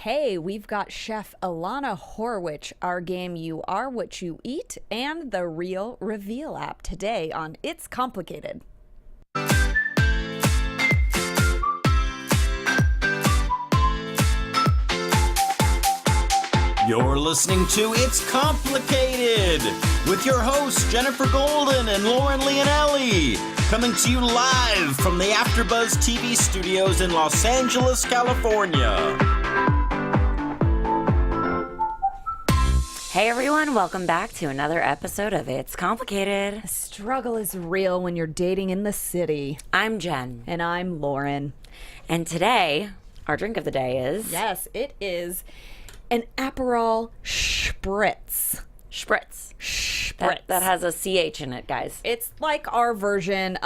Hey, we've got Chef Elana Horwich, our game You Are What You Eat, and the Real Reveal app today on It's Complicated. You're listening to It's Complicated with your hosts Jennifer Golden and Lauren Leonelli, coming to you live from the AfterBuzz TV studios in Los Angeles, California. Hey everyone, welcome back to another episode of It's Complicated. The struggle is real when you're dating in the city. I'm Jen. And I'm Lauren. And today, our drink of the day is... Yes, it is an Aperol SCH-pritz. Spritz. Spritz. That has a CH in it, guys. It's like our version,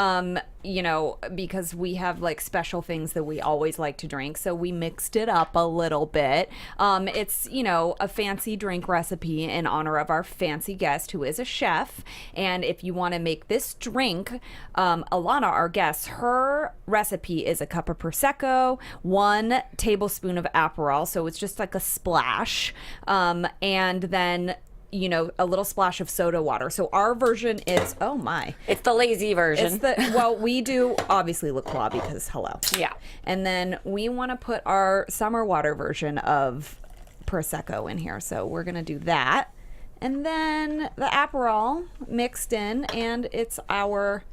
because we have like special things that we always like to drink. So we mixed it up a little bit. It's, a fancy drink recipe in honor of our fancy guest who is a chef. And if you want to make this drink, Elana, our guest, her recipe is a cup of Prosecco, 1 tablespoon of Aperol. So it's just like a splash. And then a little splash of soda water. So our version is, oh my. It's the lazy version. We do obviously La Croix because hello. Yeah. And then we want to put our summer water version of Prosecco in here. So we're going to do that. And then the Aperol mixed in, and it's our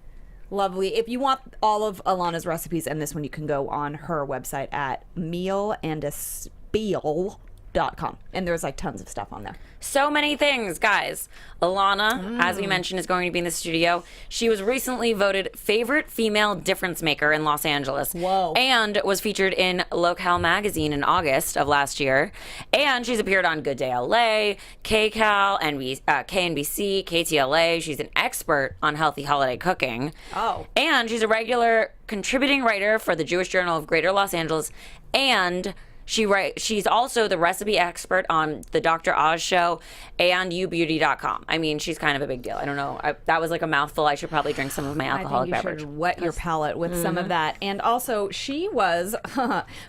lovely, if you want all of Alana's recipes and this one, you can go on her website at mealandaspiel.com. And there's like tons of stuff on there. So many things, guys. Elana, as we mentioned, is going to be in the studio. She was recently voted favorite female difference maker in Los Angeles. Whoa. And was featured in Locale magazine in August of last year. And she's appeared on Good Day LA, KCAL, KNBC, KTLA. She's an expert on healthy holiday cooking. Oh. And she's a regular contributing writer for the Jewish Journal of Greater Los Angeles. And she's also the recipe expert on the Dr. Oz show and youbeauty.com. I mean, she's kind of a big deal. I don't know. That was like a mouthful. I should probably drink some of my alcoholic beverage. Should wet your palate with some of that. And also, she was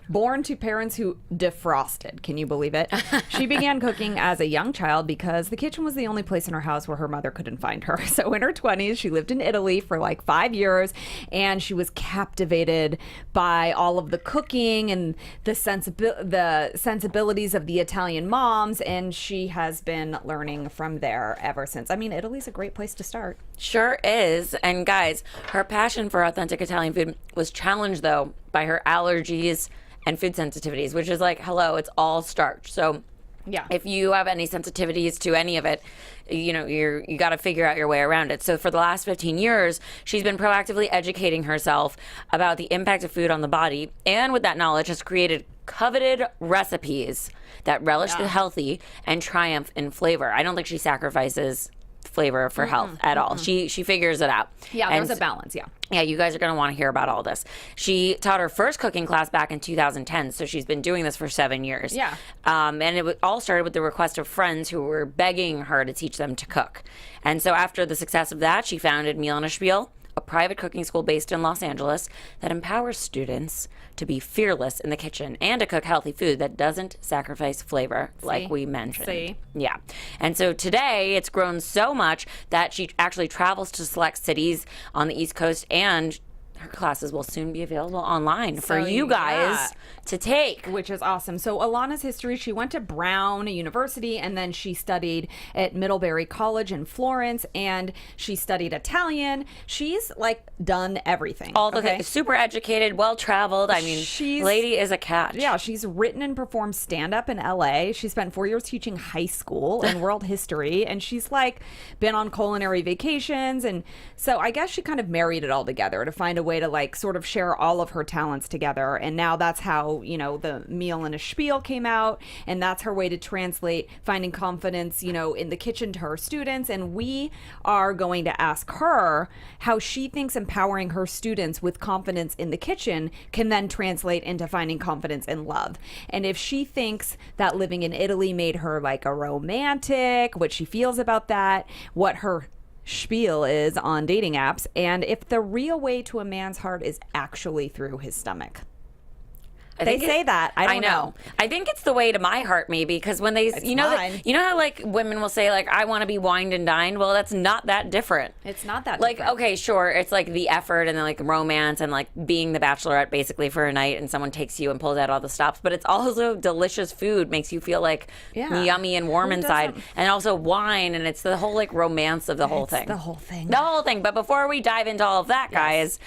born to parents who defrosted. Can you believe it? She began cooking as a young child because the kitchen was the only place in her house where her mother couldn't find her. So in her 20s, she lived in Italy for like 5 years, and she was captivated by all of the cooking and the sensibilities of the Italian moms, and she has been learning from there ever since. I mean, Italy's a great place to start. Sure is. And guys, her passion for authentic Italian food was challenged, though, by her allergies and food sensitivities, which is like, hello, it's all starch. So yeah, if you have any sensitivities to any of it, you got to figure out your way around it. So for the last 15 years, she's been proactively educating herself about the impact of food on the body, and with that knowledge has created coveted recipes that relish the healthy and triumph in flavor. I don't think she sacrifices flavor for health at all. She figures it out. Yeah, there's a balance, yeah. Yeah, you guys are going to want to hear about all this. She taught her first cooking class back in 2010, so she's been doing this for 7 years. Yeah. And it all started with the request of friends who were begging her to teach them to cook. And so after the success of that, she founded Meal and a Spiel, a private cooking school based in Los Angeles that empowers students to be fearless in the kitchen and to cook healthy food that doesn't sacrifice flavor, like we mentioned. Yeah. And so today it's grown so much that she actually travels to select cities on the East Coast, and her classes will soon be available online for you guys to take. Which is awesome. So Elana's history, she went to Brown University, and then she studied at Middlebury College in Florence, and she studied Italian. She's like done everything. All the things. Super educated, well-traveled. I mean, lady is a catch. Yeah, she's written and performed stand-up in LA. She spent 4 years teaching high school and world history, and she's like been on culinary vacations. And so I guess she kind of married it all together to find a way to like sort of share all of her talents together. And now that's how, the Meal and a Spiel came out, and that's her way to translate finding confidence, in the kitchen to her students. And we are going to ask her how she thinks empowering her students with confidence in the kitchen can then translate into finding confidence in love. And if she thinks that living in Italy made her like a romantic, what she feels about that, what her spiel is on dating apps, and if the real way to a man's heart is actually through his stomach. They say that. I don't know. I think it's the way to my heart, maybe, because when they, you know how like women will say like, I want to be wined and dined. Well, that's not that different. It's not that like, different. okay, sure, it's like the effort and then like romance and like being the bachelorette basically for a night, and someone takes you and pulls out all the stops. But it's also delicious food, makes you feel like yummy and warm inside, and also wine, and it's the whole like romance of the whole thing. The whole thing. The whole thing. But before we dive into all of that, guys.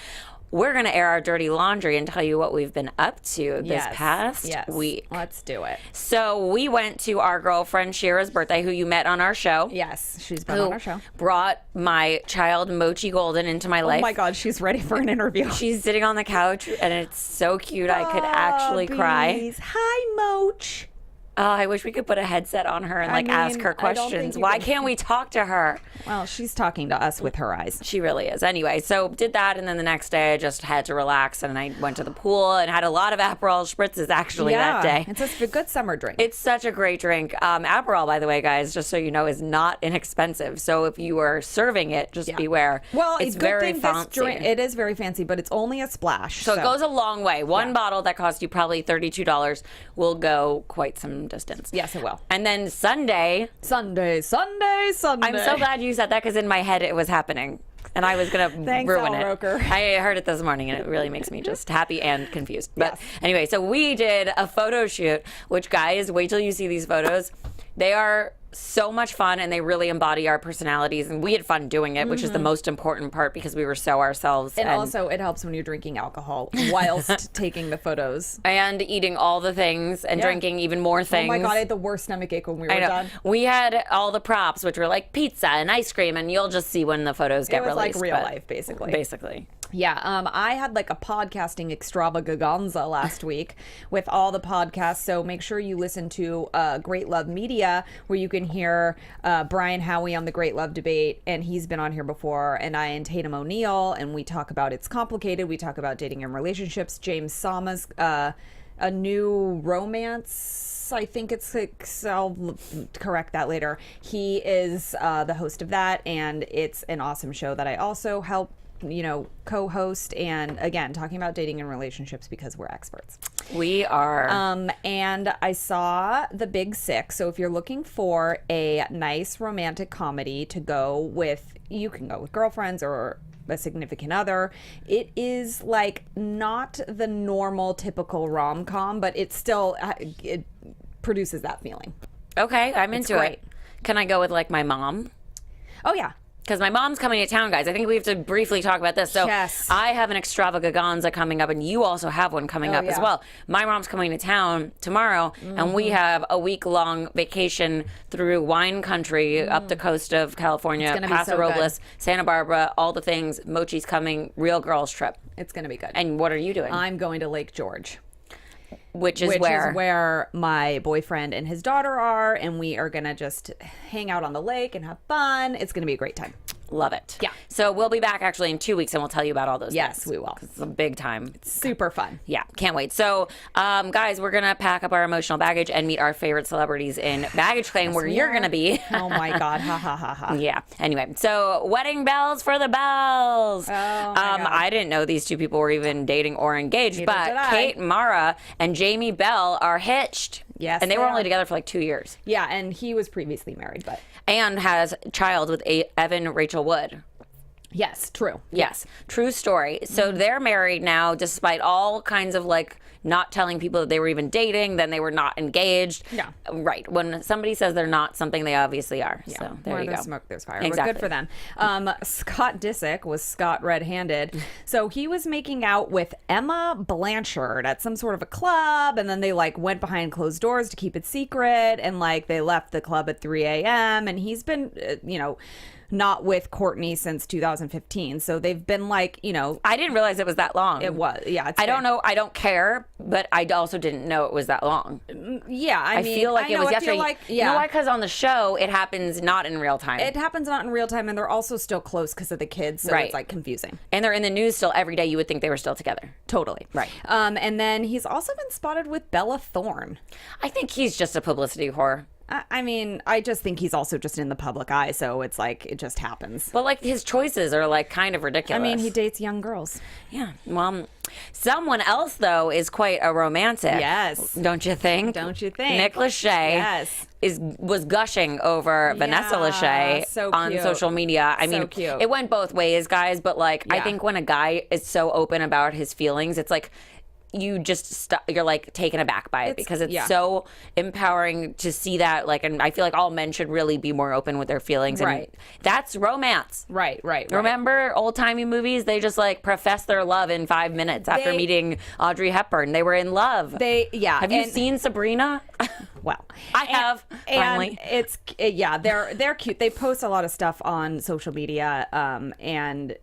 We're going to air our dirty laundry and tell you what we've been up to this past week. Let's do it. So we went to our girlfriend Shira's birthday, who you met on our show. Yes, she's been on our show. Brought my child, Mochi Golden, into my life. Oh my God, she's ready for an interview. She's sitting on the couch, and it's so cute. I could actually cry. Hi, Moch. Oh, I wish we could put a headset on her and ask her questions. Why can't we talk to her? Well, she's talking to us with her eyes. She really is. Anyway, so did that, and then the next day I just had to relax, and I went to the pool and had a lot of Aperol SCH-pritzes actually that day. It's a good summer drink. It's such a great drink. Aperol, by the way, guys, just so you know, is not inexpensive. So if you are serving it, just beware. Well, it's very fancy. It is very fancy, but it's only a splash. So it goes a long way. One bottle that cost you probably $32 will go quite some distance. Yes, it will. And then Sunday. I'm so glad you said that, because in my head it was happening. And I was going to ruin it. Roker. I heard it this morning, and it really makes me just happy and confused. But anyway, so we did a photo shoot, which, guys, wait till you see these photos. They are so much fun, and they really embody our personalities, and we had fun doing it, which is the most important part, because we were so ourselves. And also it helps when you're drinking alcohol whilst taking the photos and eating all the things and drinking even more things. Oh my God, I had the worst stomach ache when we were done. We had all the props, which were like pizza and ice cream, and you'll just see when the photos get released. It was like real life, basically. Yeah, I had like a podcasting extravaganza last week with all the podcasts, so make sure you listen to Great Love Media, where you can hear Brian Howie on the Great Love Debate, and he's been on here before, and I and Tatum O'Neill, and we talk about It's Complicated, we talk about dating and relationships. James Sama's a new romance, I think it's like, I'll correct that later. He is the host of that, and it's an awesome show that I also help co-host, and again, talking about dating and relationships because we're experts. We are. And I saw The Big Sick. So if you're looking for a nice romantic comedy to go with, you can go with girlfriends or a significant other. It is like not the normal typical rom-com, but it still it produces that feeling. Okay, I'm into it. Can I go with like my mom? Oh yeah. Because my mom's coming to town, guys. I think we have to briefly talk about this. So yes. I have an extravaganza coming up, and you also have one coming up as well. My mom's coming to town tomorrow, and we have a week-long vacation through wine country up the coast of California, Paso Robles, Santa Barbara, all the things. Mochi's coming, real girls trip. It's going to be good. And what are you doing? I'm going to Lake George. Which is where my boyfriend and his daughter are, and we are going to just hang out on the lake and have fun. It's going to be a great time. Love it. Yeah. So we'll be back actually in 2 weeks, and we'll tell you about all those Yes, things. we will. It's a big time. It's super fun. Yeah, can't wait. So, guys, we're going to pack up our emotional baggage and meet our favorite celebrities in Baggage Claim, where you're going to be. Oh, my God. Ha, ha, ha, ha. Yeah. Anyway, so wedding bells for the bells. Oh, my God. I didn't know these two people were even dating or engaged, but Kate Mara and Jamie Bell are hitched. Yes, and they were only together for like 2 years. Yeah, and he was previously married, but... And has a child with Evan Rachel Wood. Yes, true. Yes, true story. So they're married now, despite all kinds of like not telling people that they were even dating, then they were not engaged. Yeah. Right. When somebody says they're not something, they obviously are. Yeah. So there Where you go. there's smoke, there's fire. Exactly. But good for them. Scott Disick was Scott red-handed. So he was making out with Emma Blanchard at some sort of a club, and then they like went behind closed doors to keep it secret, and like they left the club at 3 a.m. and he's been, not with Courtney since 2015. So they've been like, I didn't realize it was that long. It was, yeah. I don't know. I don't care, but I also didn't know it was that long. Yeah, I mean, feel like it was yesterday. You know why? Because on the show, it happens not in real time. It happens not in real time, and they're also still close because of the kids, so it's like confusing. And they're in the news still every day. You would think they were still together. Totally. Right. And then he's also been spotted with Bella Thorne. I think he's just a publicity whore. I mean, I just think he's also just in the public eye, so it's like it just happens. But like his choices are like kind of ridiculous. I mean, he dates young girls. Yeah. Well, someone else though is quite a romantic. Yes. Don't you think? Don't you think? Nick Lachey Yes. was gushing over Vanessa Lachey so on cute. social media. I mean, cute. it went both ways, guys, but like I Yeah. think when a guy is so open about his feelings, it's like you just you're like taken aback by it because it's so empowering to see that, like, and I feel like all men should really be more open with their feelings. Right. And that's romance. Right. Remember old timey movies? They just like profess their love in 5 minutes after meeting Audrey Hepburn. They were in love. Have you seen Sabrina? Well, I have. Finally, and it's they're cute. They post a lot of stuff on social media, and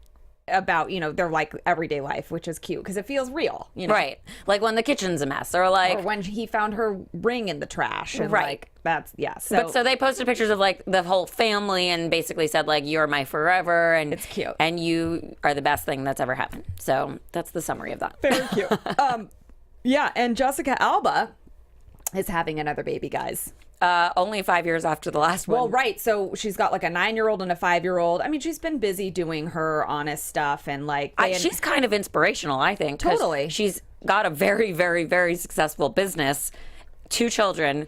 about their like everyday life, which is cute because it feels real, right? Like when the kitchen's a mess, or like when he found her ring in the trash, and like that's So they posted pictures of like the whole family and basically said like you're my forever, and it's cute, and you are the best thing that's ever happened. So that's the summary of that. Very cute. And Jessica Alba is having another baby, guys. Only 5 years after the last one. Well, right. So she's got like a 9-year-old and a 5-year-old. I mean, she's been busy doing her honest stuff and like she's kind of inspirational, I think. Totally. She's got a very, very, very successful business, 2 children.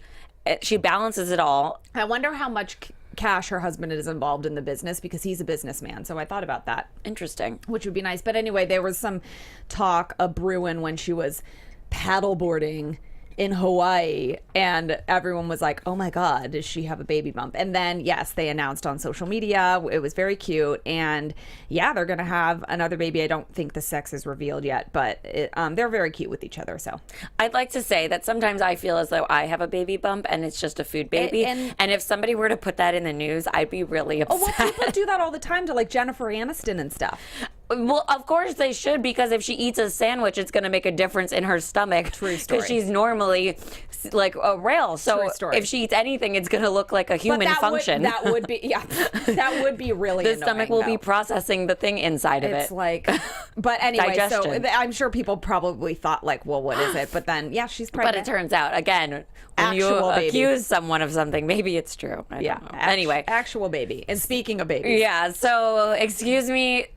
She balances it all. I wonder how much cash her husband is involved in the business because he's a businessman. So I thought about that. Interesting. Which would be nice. But anyway, there was some talk of brewing when she was paddleboarding in Hawaii, and everyone was like, oh my God, does she have a baby bump? And then, yes, they announced on social media. It was very cute. And yeah, they're going to have another baby. I don't think the sex is revealed yet, but they're very cute with each other. So I'd like to say that sometimes I feel as though I have a baby bump and it's just a food baby. And if somebody were to put that in the news, I'd be really upset. Oh, well, people do that all the time to like Jennifer Aniston and stuff. Well, of course they should, because if she eats a sandwich, it's going to make a difference in her stomach. True story. Because she's normally like a rail. So if she eats anything, it's going to look like a human function. That would be, that would be really the annoying, stomach will be processing the thing inside of it. It's like, but anyway, so Digestion. I'm sure people probably thought like, well, what is it? But then, yeah, she's pregnant. But it turns out, again, when Actual you baby. accuse someone of something, maybe it's true. I don't know. Anyway. Actual baby. And speaking of babies. Yeah, so excuse me,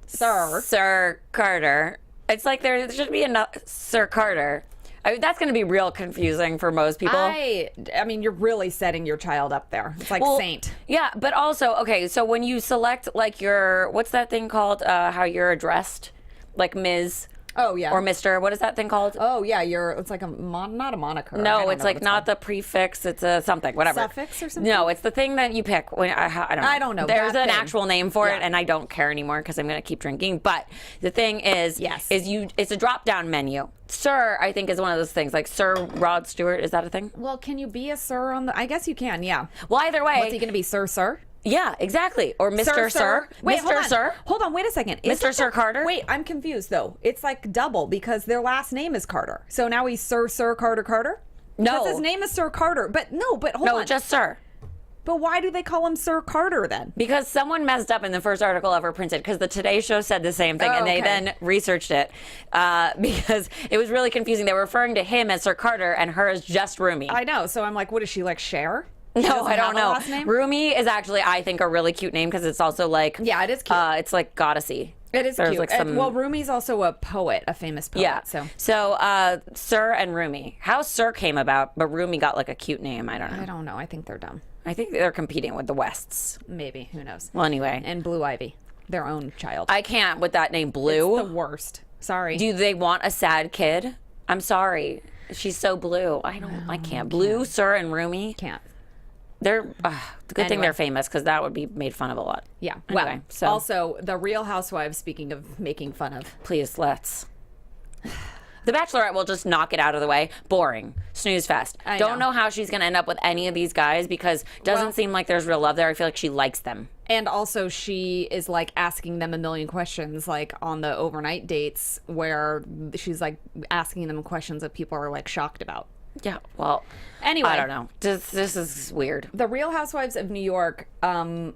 Sir Carter. It's like there should be another Sir Carter. I mean, that's going to be real confusing for most people. I mean, you're really setting your child up there. It's like Saint. Yeah, but also, okay, so when you select like your, what's that thing called? How you're addressed? Like Ms. Oh, yeah. Or Mr. What is that thing called? Oh, yeah. It's like not a moniker. No, it's like not the prefix. It's a something, whatever. Suffix or something? No, it's the thing that you pick. When I don't know. I don't know. There's That an thing. actual name for it, and I don't care anymore because I'm going to keep drinking. But the thing is, it's a drop-down menu. Sir, I think, is one of those things. Like Sir Rod Stewart, is that a thing? Well, can you be a sir on the? I guess you can. Yeah. Well, either way. What's he going to be, Sir? Yeah, exactly. Or Mr. Sir. Wait, Mr. Sir. Hold on, wait a second. Mr. Sir Carter? Wait, I'm confused, though. It's like double because their last name is Carter. So now he's Sir Carter? No. Because his name is Sir Carter. But hold on. No, just Sir. But why do they call him Sir Carter then? Because someone messed up in the first article ever printed, because the Today Show said the same thing, and they then researched it because it was really confusing. They were referring to him as Sir Carter and her as just Rumi. I know. So I'm like, what is she, like Cher? No, I don't know. Rumi is actually, I think, a really cute name because it's also like... Yeah, it is cute. It's like goddessy. It is cute. Like well, Rumi's also a poet, a famous poet. Yeah. So Sir and Rumi. How Sir came about, but Rumi got like a cute name. I don't know. I don't know. I think they're dumb. I think they're competing with the Wests. Maybe. Who knows? Well, anyway. And Blue Ivy, their own child. I can't with that name, Blue. It's the worst. Sorry. Do they want a sad kid? I'm sorry. She's so blue. I can't. Blue, Sir, and Rumi. Can't. They're good thing they're famous because that would be made fun of a lot. Yeah. Anyway, well, also the Real Housewives. Speaking of making fun of, please let's. The Bachelorette will just knock it out of the way. Boring. Snooze fest. Don't know how she's going to end up with any of these guys because it doesn't seem like there's real love there. I feel like she likes them. And also she is like asking them a million questions like on the overnight dates where she's like asking them questions that people are like shocked about. Yeah, well, anyway. I don't know. This is weird. The Real Housewives of New York, Luann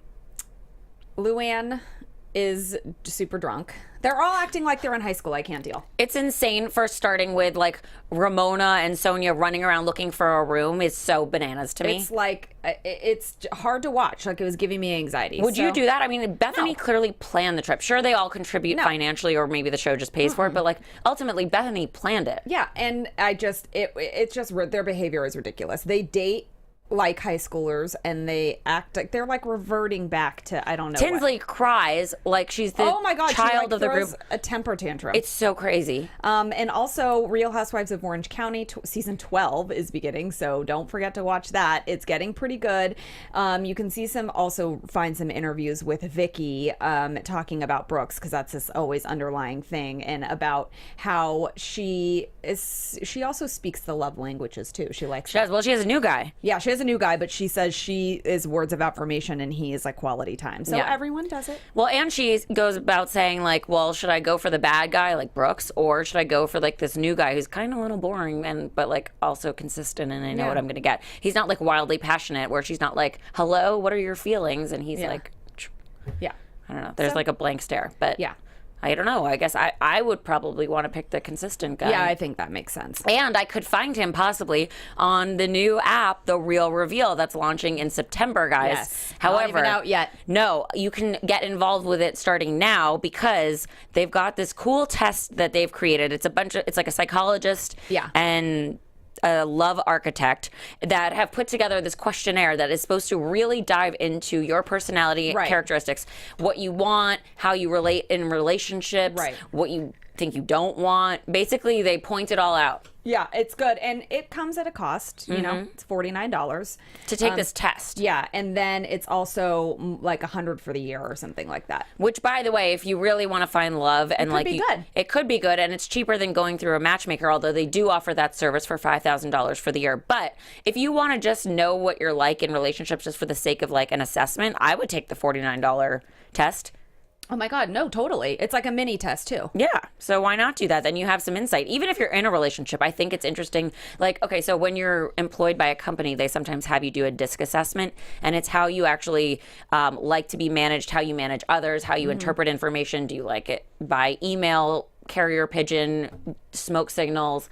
is super drunk. They're all acting like they're in high school. I can't deal. It's insane. For starting with like Ramona and Sonia running around looking for a room is so bananas to me. It's like, it's hard to watch. Like, it was giving me anxiety. Would you do that? I mean, Bethany clearly planned the trip. Sure, they all contribute financially, or maybe the show just pays for it, but like ultimately Bethany planned it. Yeah, and it's just their behavior is ridiculous. They date like high schoolers, and they act like they're like reverting back to, I don't know. Tinsley cries like she's the child of the group. A temper tantrum. It's so crazy. And also, Real Housewives of Orange County season 12 is beginning, so don't forget to watch that. It's getting pretty good. You can find some interviews with Vicky talking about Brooks, because that's this always underlying thing, and about how she also speaks the love languages too. She has a new guy. Yeah, she has a new guy, but she says she is words of affirmation and he is like quality time. So everyone does it. Well, and she goes about saying like, well, should I go for the bad guy like Brooks, or should I go for like this new guy who's kind of a little boring but like also consistent, and I know what I'm going to get. He's not like wildly passionate, where she's not like, hello, what are your feelings? And he's like, yeah. I don't know. There's like a blank stare, but yeah. I don't know. I guess I would probably want to pick the consistent guy. Yeah, I think that makes sense. And I could find him possibly on the new app, The Real Reveal, that's launching in September, guys. Yes. However, not even out yet. No, you can get involved with it starting now, because they've got this cool test that they've created. It's like a psychologist and a love architect that have put together this questionnaire that is supposed to really dive into your personality characteristics, what you want, how you relate in relationships, what you think you don't want. Basically, they point it all out. Yeah, it's good. And it comes at a cost, you know, it's $49. To take this test. Yeah, and then it's also like $100 for the year or something like that. Which, by the way, if you really want to find love, and it could be good, and it's cheaper than going through a matchmaker, although they do offer that service for $5,000 for the year. But if you want to just know what you're like in relationships just for the sake of like an assessment, I would take the $49 test. Oh my God, no, totally. It's like a mini test too. Yeah. So why not do that? Then you have some insight. Even if you're in a relationship, I think it's interesting. Like, okay, so when you're employed by a company, they sometimes have you do a DISC assessment, and it's how you actually like to be managed, how you manage others, how you interpret information. Do you like it by email, carrier pigeon, smoke signals?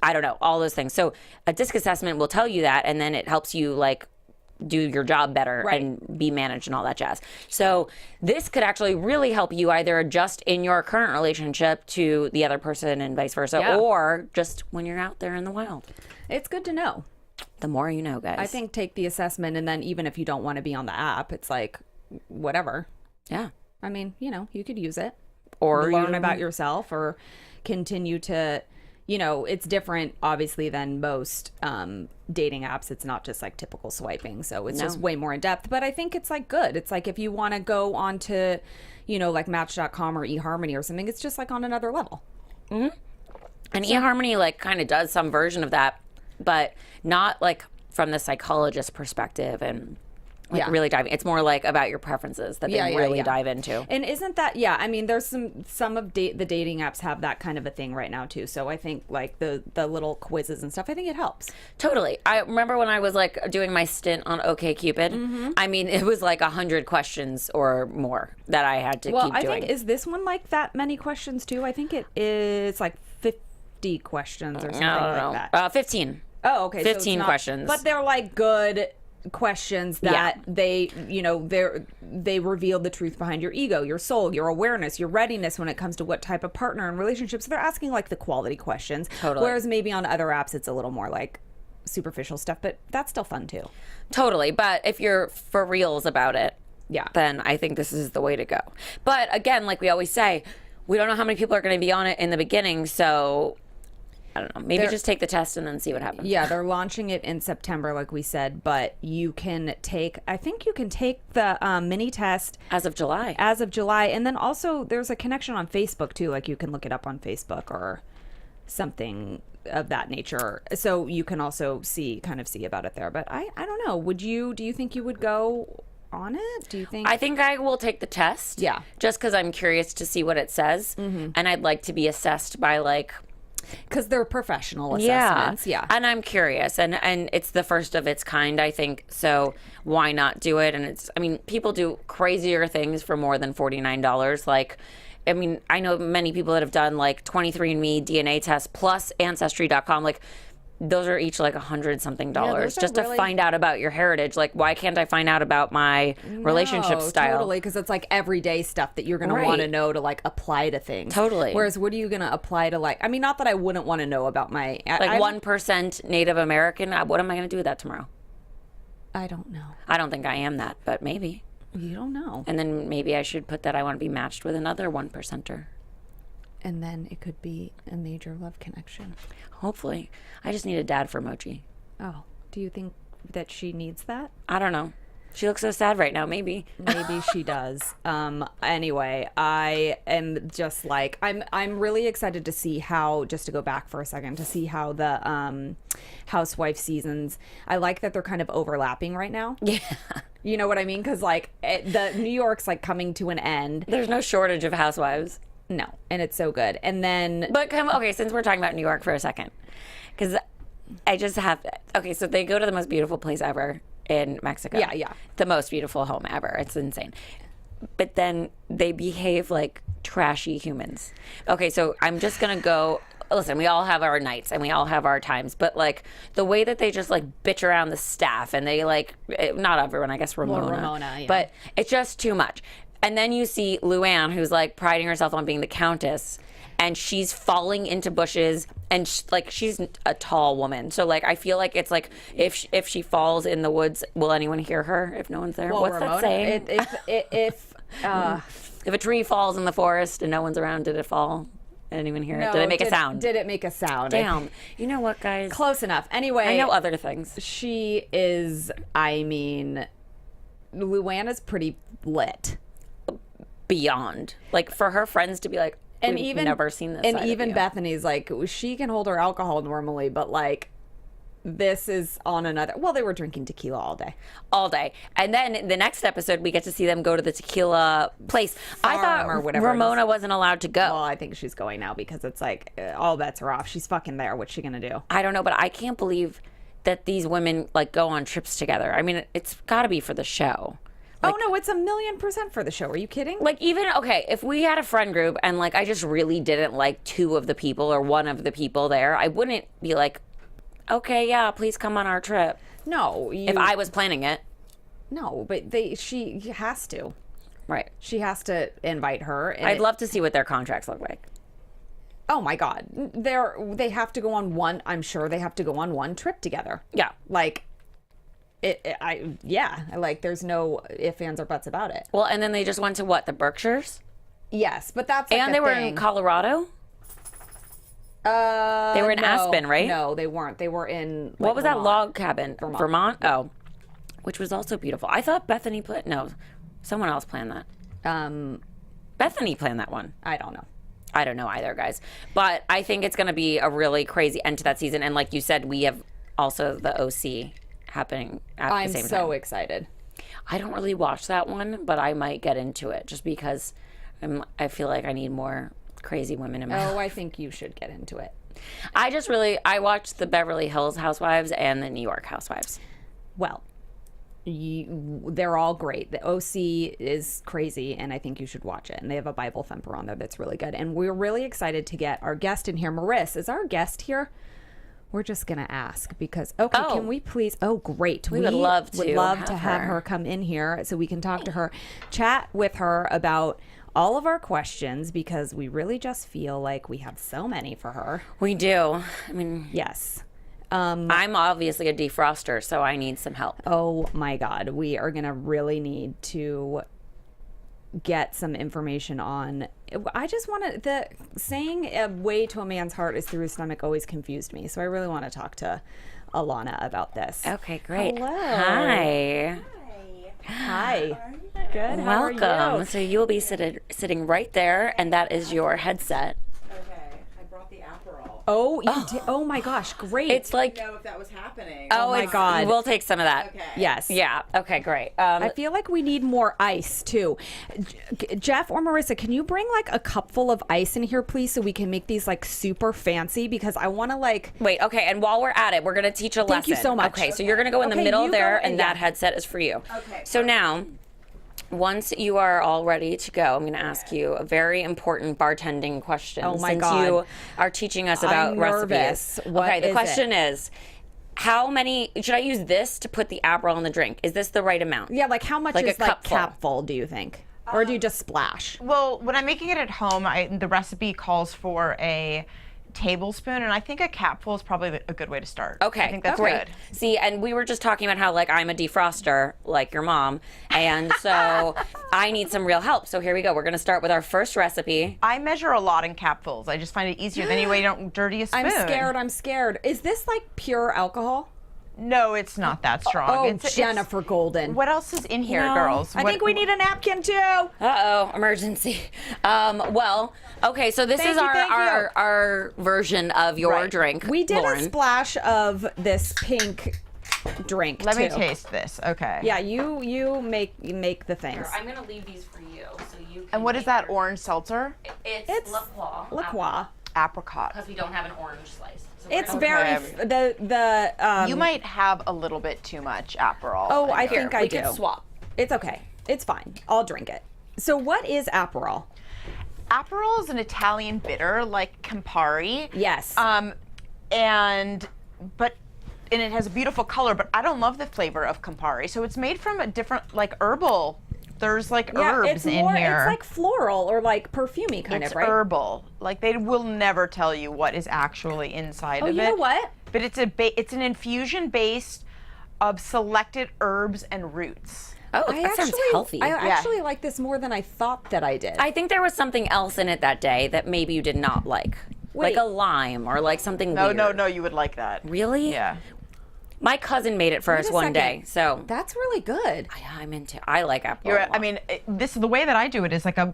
I don't know, all those things. So a DISC assessment will tell you that, and then it helps you like do your job better and be managed and all that jazz. So this could actually really help you either adjust in your current relationship to the other person and vice versa, or just when you're out there in the wild. It's good to know. The more you know, guys. I think take the assessment, and then even if you don't want to be on the app, it's like whatever. Yeah. I mean, you know, you could use it or learn about yourself, or continue to, you know, it's different obviously than most dating apps. It's not just like typical swiping, so it's just way more in depth. But I think it's like good. It's like if you want to go on to, you know, like Match.com or eHarmony or something, it's just like on another level. And eHarmony like kind of does some version of that, but not like from the psychologist perspective and like really diving. It's more like about your preferences that they really dive into. And isn't that, I mean, there's some of the dating apps have that kind of a thing right now too. So I think like the little quizzes and stuff, I think it helps. Totally. I remember when I was like doing my stint on OkCupid, I mean, it was like 100 questions or more that I had to keep doing. Well, I think, is this one like that many questions too? I think it is like 50 questions or something like that. 15. Oh, okay. 15 questions. But they're like good questions that they, you know, they reveal the truth behind your ego, your soul, your awareness, your readiness when it comes to what type of partner and relationships. So they're asking like the quality questions. Totally. Whereas maybe on other apps it's a little more like superficial stuff, but that's still fun too. Totally. But if you're for reals about it, then I think this is the way to go. But again, like we always say, we don't know how many people are going to be on it in the beginning, so I don't know. Maybe just take the test and then see what happens. Yeah, they're launching it in September, like we said, but you can take, I think you can take the mini test. As of July. And then also there's a connection on Facebook too. Like you can look it up on Facebook or something of that nature. So you can also see about it there. But I don't know. Do you think you would go on it? Do you think? I think I will take the test. Yeah. Just because I'm curious to see what it says. And I'd like to be assessed by like, because they're professional assessments. Yeah. And I'm curious, and it's the first of its kind, I think, so why not do it? And it's, I mean, people do crazier things for more than $49. Like I mean, I know many people that have done like 23andMe DNA tests plus Ancestry.com. Like, those are each like $100-something just to find out about your heritage. Like, why can't I find out about my relationship style? Totally, because it's like everyday stuff that you're going to want to know to like apply to things. Totally. Whereas, what are you going to apply to like? I mean, not that I wouldn't want to know about my 1% Native American. What am I going to do with that tomorrow? I don't know. I don't think I am that, but maybe. You don't know. And then maybe I should put that I want to be matched with another 1%er. And then it could be a major love connection. Hopefully. I just need a dad for Mochi. Oh, do you think that she needs that? I don't know. She looks so sad right now. Maybe she does. Anyway, I am just like I'm really excited to see how, just to go back for a second, to see how the Housewife seasons. I like that they're kind of overlapping right now. Yeah. You know what I mean? Because like the New York's like coming to an end. There's no shortage of housewives. No, and it's so good. And then, but okay, since we're talking about New York for a second, because I just have to. Okay, so they go to the most beautiful place ever in Mexico. Yeah. The most beautiful home ever. It's insane. But then they behave like trashy humans. Okay, so I'm just gonna go. Listen, we all have our nights and we all have our times, but like the way that they just like bitch around the staff and they like, not everyone, I guess Ramona. Well, Ramona, yeah. But it's just too much. And then you see Luann, who's like priding herself on being the countess, and she's falling into bushes, and she's a tall woman. So like I feel like it's like if she falls in the woods, will anyone hear her if no one's there? Well, what's Ramona, that saying? If a tree falls in the forest and no one's around, did it fall? Did anyone hear it? Did it make a sound? Did it make a sound? Damn. You know what, guys? Close enough. Anyway, I know other things. She is. I mean, Luann is pretty lit. Beyond, like for her friends to be like, and we've even never seen this. And even Bethany's like, she can hold her alcohol normally, but like, this is on another. Well, they were drinking tequila all day, and then the next episode we get to see them go to the tequila place. I thought or whatever Ramona wasn't allowed to go. Well, I think she's going now because it's like all bets are off. She's fucking there. What's she gonna do? I don't know, but I can't believe that these women like go on trips together. I mean, it's got to be for the show. Like, oh no, it's 1,000,000% for the show. Are you kidding? Like even, okay, if we had a friend group and like I just really didn't like two of the people or one of the people there, I wouldn't be like, okay, yeah, please come on our trip. No. If I was planning it. No, but she has to. Right. She has to invite her. I'd love to see what their contracts look like. Oh my God. They have to go on one, I'm sure they have to go on one trip together. Yeah. Like, there's no ifs, ands, or buts about it. Well, and then they just went to what, the Berkshires? Yes, but that's like and they were in Colorado. They were in Aspen, right? No, they weren't. They were in. Like, what was Vermont. that log cabin? Vermont. Oh, which was also beautiful. I thought Bethany planned. No, someone else planned that. Bethany planned that one. I don't know. I don't know either, guys. But I think it's going to be a really crazy end to that season. And like you said, we have also the OC happening at the same time. I'm so excited. I don't really watch that one, but I might get into it just because I feel like I need more crazy women in my life. I think you should get into it. I watched the Beverly Hills Housewives and the New York Housewives. Well, they're all great. The OC is crazy, and I think you should watch it. And they have a Bible thumper on there that's really good. And we're really excited to get our guest in here. Marissa, is our guest here? We're just going to ask because, can we please? Oh, great. We would love to have her come in here so we can talk to her, chat with her about all of our questions because we really just feel like we have so many for her. We do. I mean, yes. I'm obviously a defroster, so I need some help. Oh my God. We are going to really need to get some information on. I just want to, saying a way to a man's heart is through his stomach always confused me. So I really want to talk to Elana about this. Okay, great. Hello. Hi. Hi. Good. How Welcome. are you? So you'll be sitting right there, and that is your headset. Okay, I brought the Aperol. Oh, you did. Oh my gosh, great. It's like, I didn't know if that was happening. Oh my God. We'll take some of that. Okay. Yes. Yeah. Okay, great. I feel like we need more ice too. Jeff or Marissa, can you bring like a cup full of ice in here, please, so we can make these like super fancy? Because I want to like. Wait. Okay. And while we're at it, we're gonna teach a lesson. Thank you so much. Okay. So you're gonna go in the Okay, middle you there, go, and yeah. that headset is for you. Okay. So now, once you are all ready to go, I'm going to ask you a very important bartending question. Oh my since God. you are teaching us about I'm recipes. nervous. What okay, the is question it? is, how many, should I use this to put the Aperol in the drink? Is this the right amount? Yeah, like how much Like is a like cupful. capful, do you think? Or do you just splash? Well, when I'm making it at home, the recipe calls for a tablespoon, and I think a capful is probably a good way to start. Okay, I think that's great. good. See, and we were just talking about how like I'm a defroster, like your mom, and so I need some real help. So here we go. We're gonna start with our first recipe. I measure a lot in capfuls. I just find it easier. Then anyway, you don't dirty a spoon. I'm scared. Is this like pure alcohol? No, it's not that strong. Oh, It's Jennifer Golden. What else is in here, No, girls? I think we need a napkin too. Uh-oh, emergency. Well, okay, so this Thank is you, our version of your Right. drink, We did Lauren. a splash of this pink drink Let me too. taste this. Okay. Yeah, you make the things. I'm gonna leave these for you, so you can And what is make that? your- Orange seltzer? It's La Croix. LaCroix. Apricot. Because we don't have an orange slice. So It's we're very the You might have a little bit too much Aperol. Oh, I in here. think I we do. could swap. It's okay. It's fine. I'll drink it. So what is Aperol? Aperol is an Italian bitter like Campari. Yes. And it has a beautiful color, but I don't love the flavor of Campari. So it's made from a different like herbal. There's like herbs it's in more, here. It's like floral or like perfumey kind It's of, right? herbal. Like they will never tell you what is actually inside Oh, of you it. know what? But it's an infusion based of selected herbs and roots. Oh, that sounds healthy. I actually like this more than I thought that I did. I think there was something else in it that day that maybe you did not like. Wait. Like a lime or like something No, weird. no, you would like that. Really? Yeah. My cousin made it for Wait us a one second. day, so That's really good. I like Aperol. You're, a lot. I mean, this the way that I do it is like a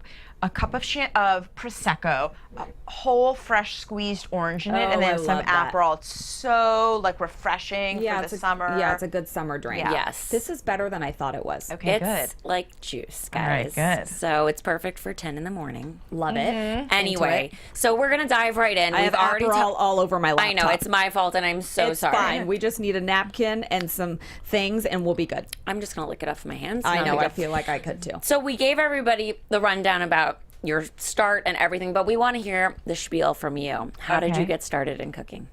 cup of prosecco, a whole fresh squeezed orange in it, Oh, and I then some love that. Aperol. It's so like refreshing for it's the a, summer. Yeah, it's a good summer drink. Yeah. Yes. This is better than I thought it was. Okay, It's good. like juice, All right, guys. good. So it's perfect for 10 in the morning. Love it. Anyway, so we're gonna dive right in. I have Aperol all over my laptop. I know it's my fault, and I'm so It's sorry. fine. We just need a napkin and some things, and we'll be good. I'm just gonna lick it off my hands. I Not a know. big I deal. feel like I could too. So we gave everybody the rundown about your start and everything, but we want to hear the spiel from you. How did Okay. you get started in cooking?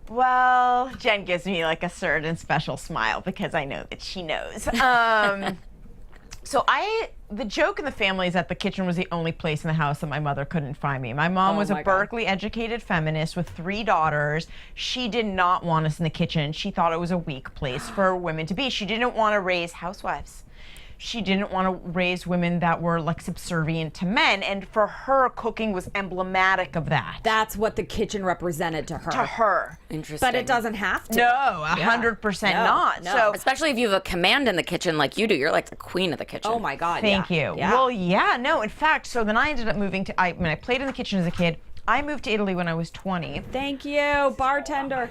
Well, Jen gives me like a certain special smile because I know that she knows. So the joke in the family is that the kitchen was the only place in the house that my mother couldn't find me. My mom was a my God. Berkeley educated feminist with 3 daughters. She did not want us in the kitchen. She thought it was a weak place for women to be. She didn't want to raise housewives. She didn't want to raise women that were like subservient to men. And for her, cooking was emblematic of that. That's what the kitchen represented to her. To her. Interesting. But it doesn't have to. No, 100% No, not. no. So Especially if you have a command in the kitchen like you do. You're like the queen of the kitchen. Oh my God. Thank yeah. you. Yeah. Well, yeah, no. In fact, so then I ended up moving to. I played in the kitchen as a kid. I moved to Italy when I was 20. Thank you, bartender.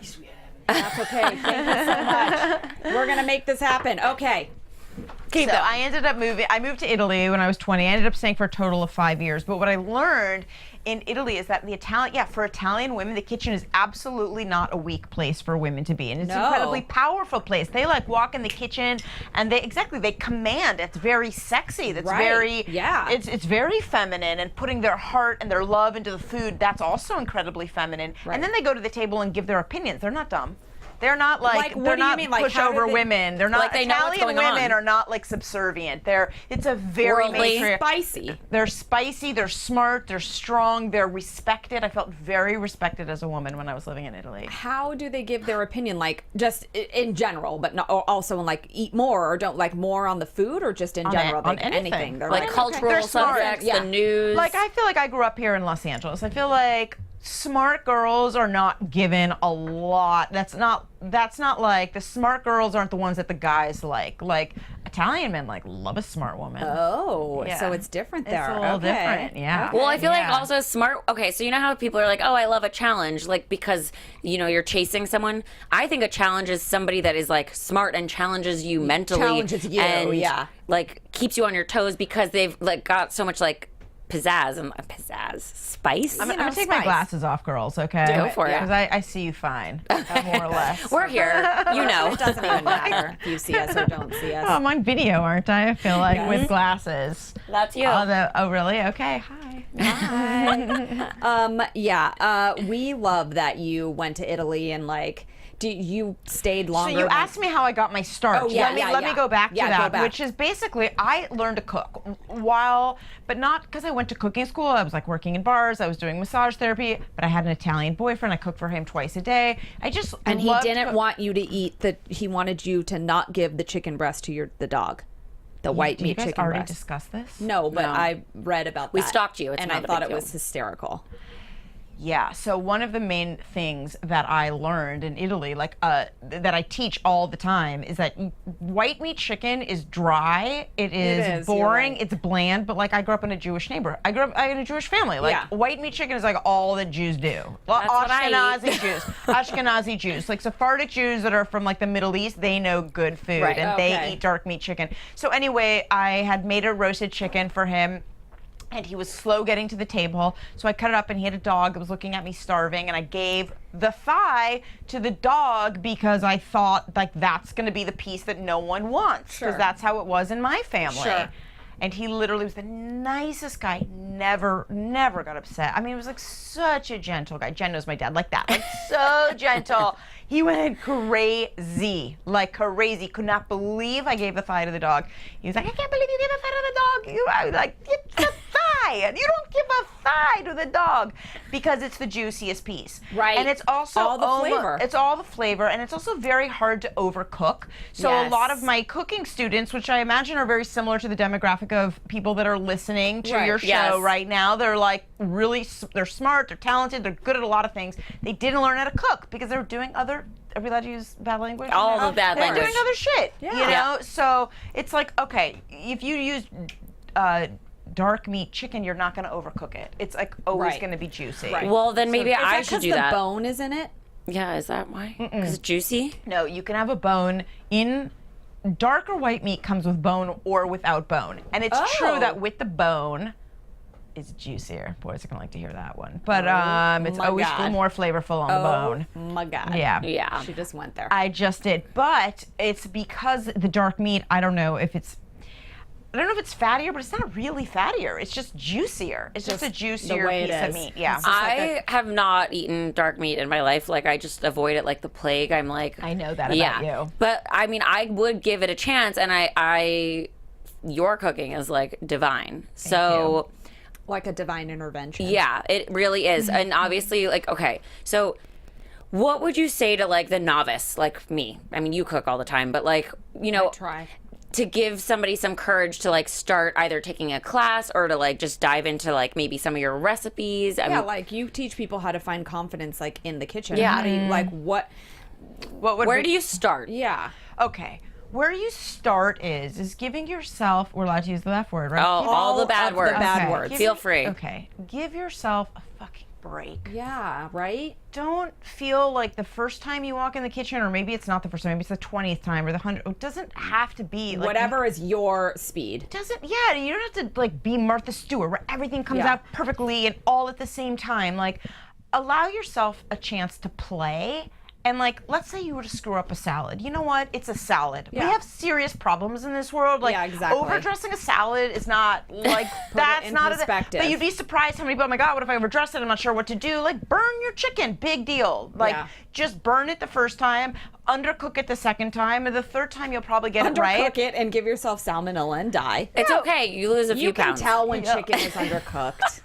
That's okay. Thank you so much. We're gonna make this happen. Okay. So I ended up moving. I moved to Italy when I was 20. I ended up staying for a total of 5 years. But what I learned in Italy is that for Italian women, the kitchen is absolutely not a weak place for women to be, and it's an No. incredibly powerful place. They like walk in the kitchen, and they command. It's very sexy. That's Right. very Yeah. It's very feminine, and putting their heart and their love into the food. That's also incredibly feminine. Right. And then they go to the table and give their opinions. They're not dumb. They're not like what they're do you not mean? Like, how pushover do they- women. They're not Like they know what's Italian going women on. are not like subservient. It's a very Worldly. Spicy. They're spicy, they're smart, they're strong, they're respected. I felt very respected as a woman when I was living in Italy. How do they give their opinion? Like just in general, but not, or also in like eat more or don't like more on the food, or just in general? on Like, anything. They're Like okay. cultural They're smart. subjects, Yeah. the news. Like I feel like I grew up here in Los Angeles. I feel like smart girls are not given a lot. That's not like the smart girls aren't the ones that the guys like. Like Italian men like love a smart woman. Oh, Yeah. so it's different It's there. a little Okay. different, yeah. Okay. Well, I feel like Yeah. also smart. Okay, so you know how people are like, "Oh, I love a challenge," like because you're chasing someone. I think a challenge is somebody that is like smart and challenges you mentally, Challenges you, and yeah. like keeps you on your toes because they've like got so much like spice. I'm gonna take my glasses off, girls. Okay, Go for it. because I see you fine, more or less. We're here, you know. It doesn't even matter if you see us or don't see us. Oh, I'm on video, aren't I? I feel like with glasses. That's you. Oh, really? Okay. Hi. We love that you went to Italy and like, you stayed longer. So you asked me how I got my start. Oh, yeah, Let me go back to that, go back. which is basically I learned to cook but not because I went to cooking school. I was like working in bars. I was doing massage therapy, but I had an Italian boyfriend. I cooked for him twice a day. And he didn't want you to eat he wanted you to not give the chicken breast to the dog. The white meat chicken breast. You guys chicken already breast. discussed this? No, but I read about that. We stalked you. It's and not I a thought big it deal. was hysterical. Yeah, so one of the main things that I learned in Italy, like that I teach all the time, is that white meat chicken is dry. It is boring. It's bland. But like I grew up in a Jewish neighborhood. I grew up in a Jewish family. Like white meat chicken is like all that Jews do. Ashkenazi Jews, like Sephardic Jews that are from like the Middle East, they know good food and they eat dark meat chicken. So anyway, I had made a roasted chicken for him. And he was slow getting to the table, so I cut it up, and he had a dog that was looking at me starving, and I gave the thigh to the dog because I thought like that's going to be the piece that no one wants, because that's how it was in my family. Sure. And he literally was the nicest guy, never got upset. I mean, he was like such a gentle guy. Jen knows my dad, like that, like so gentle. He went crazy, like crazy. Could not believe I gave the thigh to the dog. He was like, I can't believe you gave a thigh to the dog. I was like, it's a thigh. You don't give a thigh to the dog because it's the juiciest piece. Right. And it's also all the flavor. It's all the flavor, and it's also very hard to overcook. So a lot of my cooking students, which I imagine are very similar to the demographic of people that are listening to your show right now, they're like they're smart, they're talented, they're good at a lot of things. They didn't learn how to cook because they were doing other. Are we allowed to use bad language? All the bad language. They're doing other shit. You know? So it's like, okay, if you use dark meat chicken, you're not going to overcook it. It's like always going to be juicy. Right. Well, then maybe I should do that. Because the bone is in it? Yeah, is that why? Because it's juicy? No, you can have a bone in. Dark or white meat comes with bone or without bone. And it's true that with the bone, it's juicier. Boys are going to like to hear that one. But it's always more flavorful on the bone. Oh my God. Yeah. She just went there. I just did. But it's because the dark meat, I don't know if it's fattier, but it's not really fattier. It's just juicier. It's just a juicier piece of meat. Yeah. I have not eaten dark meat in my life. Like, I just avoid it like the plague. I'm like... I know that about you. But, I mean, I would give it a chance, and your cooking is, like, divine. So... Like a divine intervention. Yeah, it really is. And obviously, like, okay, so... What would you say to, like, the novice, like me? I mean, you cook all the time, but, like, you know... I try. To give somebody some courage to like start either taking a class or to like just dive into like maybe some of your recipes. I mean, like you teach people how to find confidence like in the kitchen. Yeah. How do you, like where do you start? Yeah. Okay. Where you start is giving yourself, we're allowed to use the F word, right? All the bad words. words. Feel free. Okay. Give yourself a fucking break. Yeah, right? Don't feel like the first time you walk in the kitchen, or maybe it's not the first time, maybe it's the 20th time or the 100th. It doesn't have to be like whatever is your speed. You don't have to like be Martha Stewart where everything comes out perfectly and all at the same time. Like, allow yourself a chance to play. And like, let's say you were to screw up a salad. You know what? It's a salad. Yeah. We have serious problems in this world. Like, overdressing a salad is not like that's not perspective. But you'd be surprised how many people. Oh my God, what if I overdress it? I'm not sure what to do. Like, burn your chicken. Big deal. Like, just burn it the first time. Undercook it the second time, and the third time you'll probably get it right. Undercook it and give yourself salmonella and die. It's okay. You lose a few pounds. You can tell when chicken is undercooked.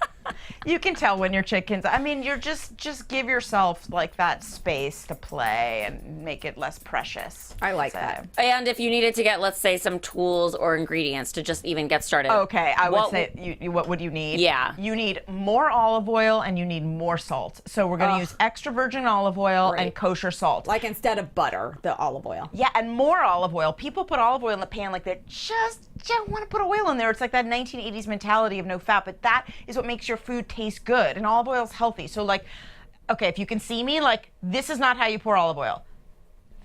You can tell when your chicken's. I mean, you're just give yourself like that space to play and make it less precious. I like that. And if you needed to get, let's say, some tools or ingredients to just even get started. Okay, I would say, what would you need? Yeah. You need more olive oil and you need more salt. So we're going to use extra virgin olive oil and kosher salt. Like instead of butter, the olive oil. Yeah, and more olive oil. People put olive oil in the pan like they just don't want to put oil in there. It's like that 1980s mentality of no fat, but that is what makes your food taste good. And olive oil is healthy. So like, okay, if you can see me, like, this is not how you pour olive oil.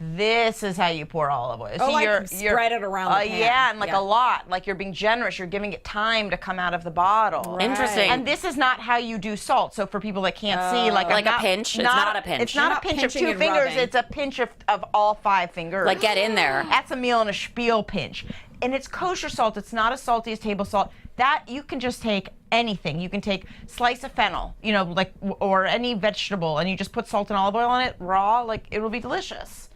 This is how you pour olive oil. Oh, like spread it around the pan. Yeah, and like a lot. Like you're being generous. You're giving it time to come out of the bottle. Right. Interesting. And this is not how you do salt. So for people that can't see, like a pinch? It's not a pinch. It's not You're a pinch not of 2 pinching and fingers. rubbing. It's a pinch of all 5 fingers. Like get in there. That's a meal and a spiel pinch. And it's kosher salt. It's not as salty as table salt. That you can just take anything. You can take slice of fennel, like or any vegetable, and you just put salt and olive oil on it raw. Like it will be delicious.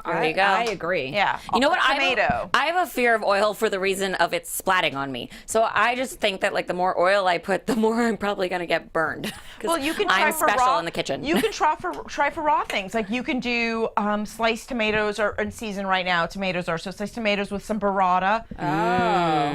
There you go. I agree. Yeah. You know what? Tomato. I have a fear of oil for the reason of it splatting on me. So I just think that like the more oil I put, the more I'm probably gonna get burned. Well, you can try I'm for special raw, in the kitchen. You can try for raw things. Like you can do sliced tomatoes are in season right now. Tomatoes are so sliced tomatoes with some burrata,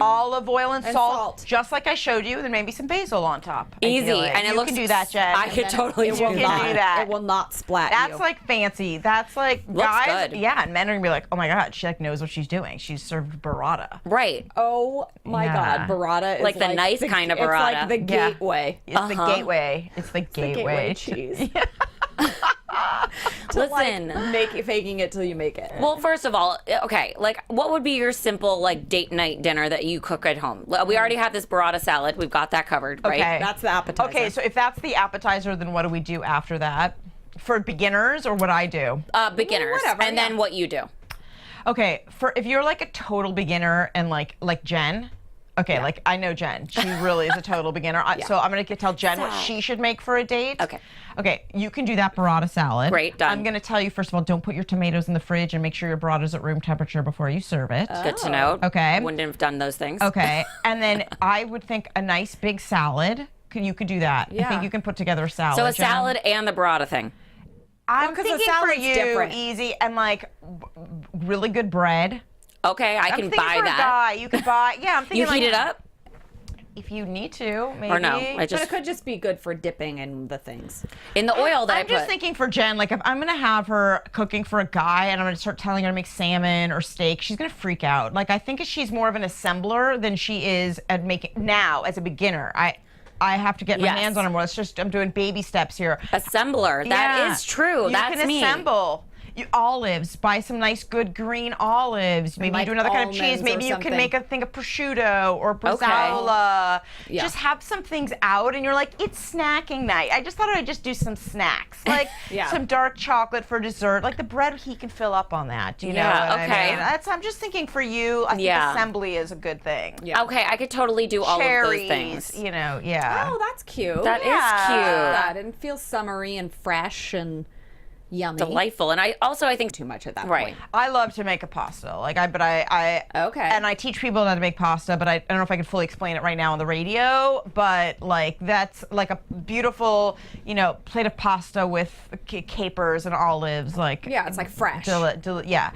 olive oil and salt, just like I showed you. Then maybe some basil on top. Easy, ideally. and it you looks. can do that, Jen. I could totally do You can that. do that. It will not splat That's you. like fancy. That's like Looks guys. good. Yeah, and men are gonna be like, oh my god, she like knows what she's doing. She's served burrata. Right. Oh my Yeah. God, burrata is Like the nice kind of It's burrata. like the Yeah. gateway. It's the gateway. It's the gateway. cheese. Listen. Faking it till you make it. Well, first of all, okay, like what would be your simple like date night dinner that you cook at home? We already have this burrata salad. We've got that covered, right? Okay. That's the appetizer. Okay, so if that's the appetizer, then what do we do after that? For beginners, or what I do? Beginners, Whatever, and then what you do. Okay, for if you're like a total beginner and like Jen. Okay, like I know Jen. She really is a total beginner. So I'm gonna tell Jen what she should make for a date. Okay. Okay, you can do that burrata salad. Great, done. I'm gonna tell you first of all, don't put your tomatoes in the fridge and make sure your burrata's at room temperature before you serve it. Good to know. Okay. Wouldn't have done those things. Okay, and then I would think a nice big salad. You could do that. I Yeah. think you can put together a salad. So a Jen. salad and the burrata thing. I'm 'cause a thinking for salad's you, different. easy and like really good bread. Okay, I I'm can thinking buy for that. A guy. You could buy. Yeah, I'm thinking You like, heat it up if you need to, maybe. or no? I But just it could just be good for dipping in the things. in the oil that I'm I just put. thinking for Jen, like if I'm gonna have her cooking for a guy and I'm gonna start telling her to make salmon or steak, she's gonna freak out. Like I think she's more of an assembler than she is at making now as a beginner. I have to get my Yes. hands on her more. It's just I'm doing baby steps here. Assembler. That Yeah. is true. You That's can me. assemble. Olives. Buy some nice, good green olives. Maybe like do another kind of cheese. almonds or Maybe you something. can make a thing of prosciutto or bresaola. Yeah. Just have some things out, and you're like, it's snacking night. I just thought I'd just do some snacks, like Yeah. some dark chocolate for dessert. Like the bread, he can fill up on that. Do you know Yeah, what I okay. mean? I'm just thinking for you. I think Yeah. assembly is a good thing. Yeah. Okay, I could totally do all Cherries, of those things. Yeah. Oh, that's cute. That is Yeah. cute. that and feels summery and fresh and yummy. Delightful. And I think Too much at that right. point. I love to make a pasta. Okay. And I teach people how to make pasta, but I don't know if I can fully explain it right now on the radio. But like that's like a beautiful, plate of pasta with capers and olives. Like Yeah, it's like fresh. Yeah.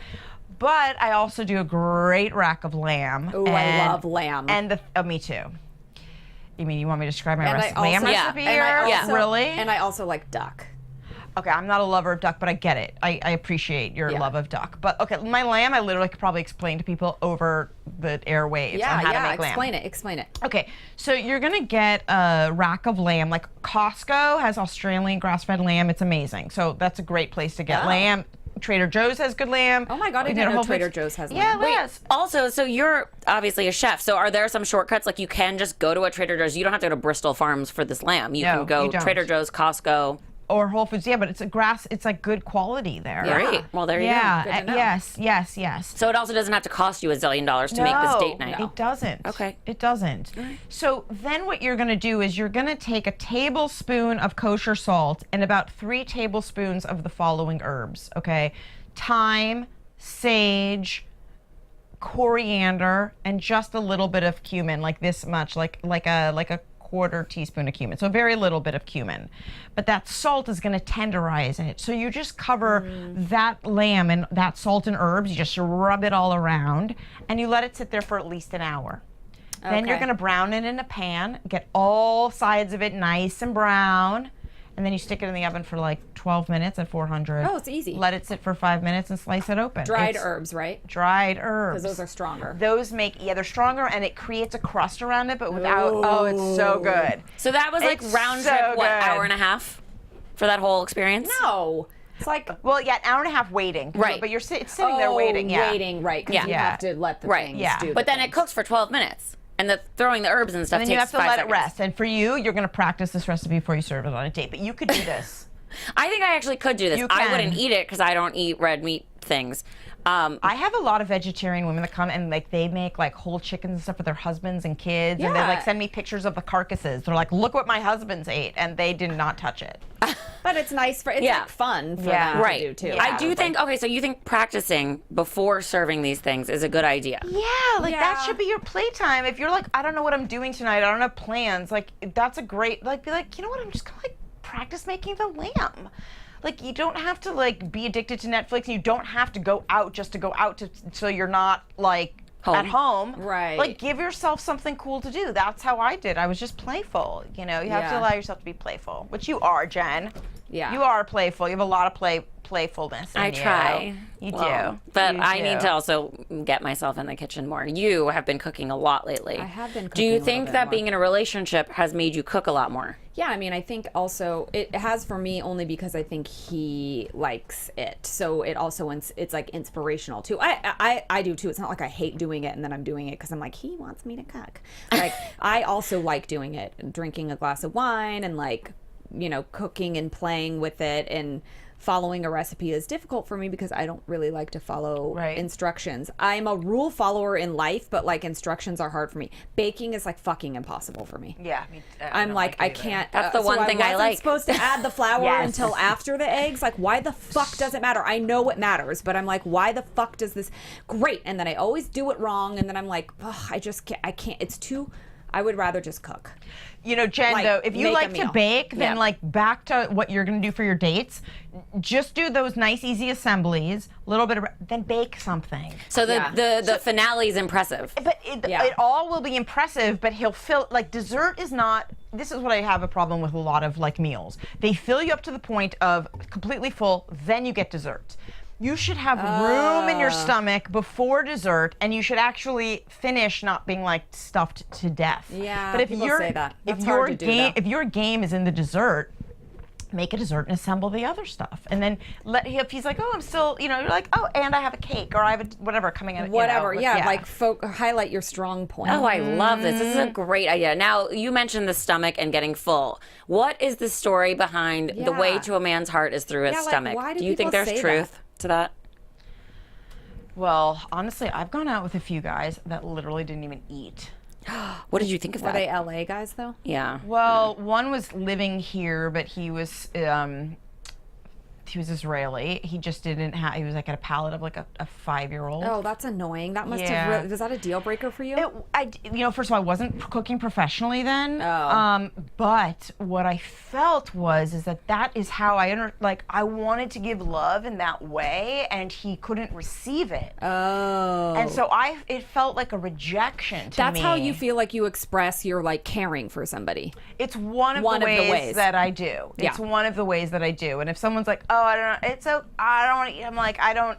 But I also do a great rack of lamb. Ooh, I love lamb. And me too. You mean you want me to describe my And I lamb also- recipe Yeah. here? And I also, Really? And I also like duck. Okay, I'm not a lover of duck, but I get it. I appreciate your Yeah. love of duck. But okay, my lamb, I literally could probably explain to people over the airwaves on how to make lamb. Explain it. Okay, so you're gonna get a rack of lamb. Like Costco has Australian grass-fed lamb. It's amazing. So that's a great place to get Oh. lamb. Trader Joe's has good lamb. Oh my God, I You didn't get know Whole Trader Foods- Joe's has Yeah, lamb. Liz. Also, so you're obviously a chef. So are there some shortcuts? Like you can just go to a Trader Joe's. You don't have to go to Bristol Farms for this lamb. You No, can go you don't. Trader Joe's, Costco. Or Whole Foods, yeah, but it's it's like good quality there. Yeah. Great. Well, there you Yeah, go. Good to know. yes. So it also doesn't have to cost you $1 zillion to make this date night. It doesn't. Okay. It doesn't. So then what you're going to do is you're going to take a tablespoon of kosher salt and about 3 tablespoons of the following herbs, okay? Thyme, sage, coriander, and just a little bit of cumin, like this much, like a quarter teaspoon of cumin. So a very little bit of cumin. But that salt is going to tenderize it. So you just cover that lamb and that salt and herbs, you just rub it all around, and you let it sit there for at least an hour. Then you're Okay. going to brown it in a pan, get all sides of it nice and brown, and then you stick it in the oven for like 12 minutes at 400. Oh, it's easy. Let it sit for 5 minutes and slice it open. Dried It's herbs, right? Dried herbs. Because those are stronger. Those they're stronger, and it creates a crust around it, but without, it's so good. So that was like It's round so trip, what, good. hour and a half for that whole experience? No. It's like Well, yeah, an hour and a half waiting. Right. But you're sitting there waiting. Yeah. waiting, right? Because you Yeah. have to let the Right. things Yeah. do. But the then it things. cooks for 12 minutes. And the throwing the herbs and stuff And then takes you have to 5 let seconds. it rest. And for you, you're going to practice this recipe before you serve it on a date. But you could do this. I think I actually could do this. You I can. wouldn't eat it because I don't eat red meat things. I have a lot of vegetarian women that come and like they make like whole chickens and stuff for their husbands and kids, and they Yeah. like send me pictures of the carcasses. They're like, "Look what my husband's ate," and they did not touch it. But it's nice for it's Yeah. like fun for Yeah. them Right. to do too. I do think, okay, so you think practicing before serving these things is a good idea. Yeah, like that Yeah. should be your playtime. If you're like, I don't know what I'm doing tonight, I don't have plans. Like that's a great like be like, you know what? I'm just gonna like practice making the lamb. Like you don't have to like be addicted to Netflix. And you don't have to go out just to go out so you're not like at home. Right. Like give yourself something cool to do. That's how I did. I was just playful. You know, you have to Yeah. allow yourself to be playful, which you are, Jen. Yeah. You are playful. You have a lot of playfulness in I you. try. You Well, do. But You I need do. to also get myself in the kitchen more. You have been cooking a lot lately. I have been Do cooking a you little think bit that more. being in a relationship has made you cook a lot more? Yeah, I mean, I think also it has for me only because I think he likes it. So it also it's like inspirational too. I do too. It's not like I hate doing it and then I'm doing it because I'm like he wants me to cook. Like I also like doing it, drinking a glass of wine and like cooking and playing with it and following a recipe is difficult for me because I don't really like to follow instructions. I'm a rule follower in life, but like instructions are hard for me. Baking is like fucking impossible for me. Yeah, I'm like I can't. That's the one thing I wasn't like. supposed to add the flour Yes. until after the eggs. Like, why the fuck does it matter? I know it matters, but I'm like, why the fuck does this? Great, and then I always do it wrong, and then I'm like, ugh, I just can't. I can't. It's too. I would rather just cook. Jen, Like, though, if you make a like to meal. bake, then Yeah. like back to what you're going to do for your dates, just do those nice, easy assemblies, little bit of, then bake something. So Yeah. the finale is impressive. But it all will be impressive, but he'll fill, like dessert is not, this is what I have a problem with a lot of like meals. They fill you up to the point of completely full, then you get dessert. You should have room in your stomach before dessert, and you should actually finish not being like stuffed to death. Yeah, but if people you're, say that. That's if hard your to do, game, though. if your game is in the dessert, make a dessert and assemble the other stuff, and then if he's like, oh, I'm still, you're like, oh, and I have a cake or I have a whatever coming out. Whatever, like highlight your strong point. Oh, I love this. This is a great idea. Now, you mentioned the stomach and getting full. What is the story behind the way Yeah. to a man's heart is through his Yeah, like, stomach? why do you think people there's say truth to that? Well, honestly, I've gone out with a few guys that literally didn't even eat. What did you think of Were that? they LA guys though? Yeah. Well, one was living here, but he was Israeli. He just didn't have. He was like at a palate of like a 5-year-old. Oh, that's annoying. That must Yeah. have. Was that a deal breaker for you? First of all, I wasn't cooking professionally then. Oh. But what I felt is that is how I wanted to give love in that way, and he couldn't receive it. Oh. And so it felt like a rejection to me. That's how you feel like you express your like caring for somebody. It's one of One the of the ways ways. that I do. Yeah. It's one of the ways that I do. And if someone's like, oh, I don't know, I don't want to eat, I'm like, I don't,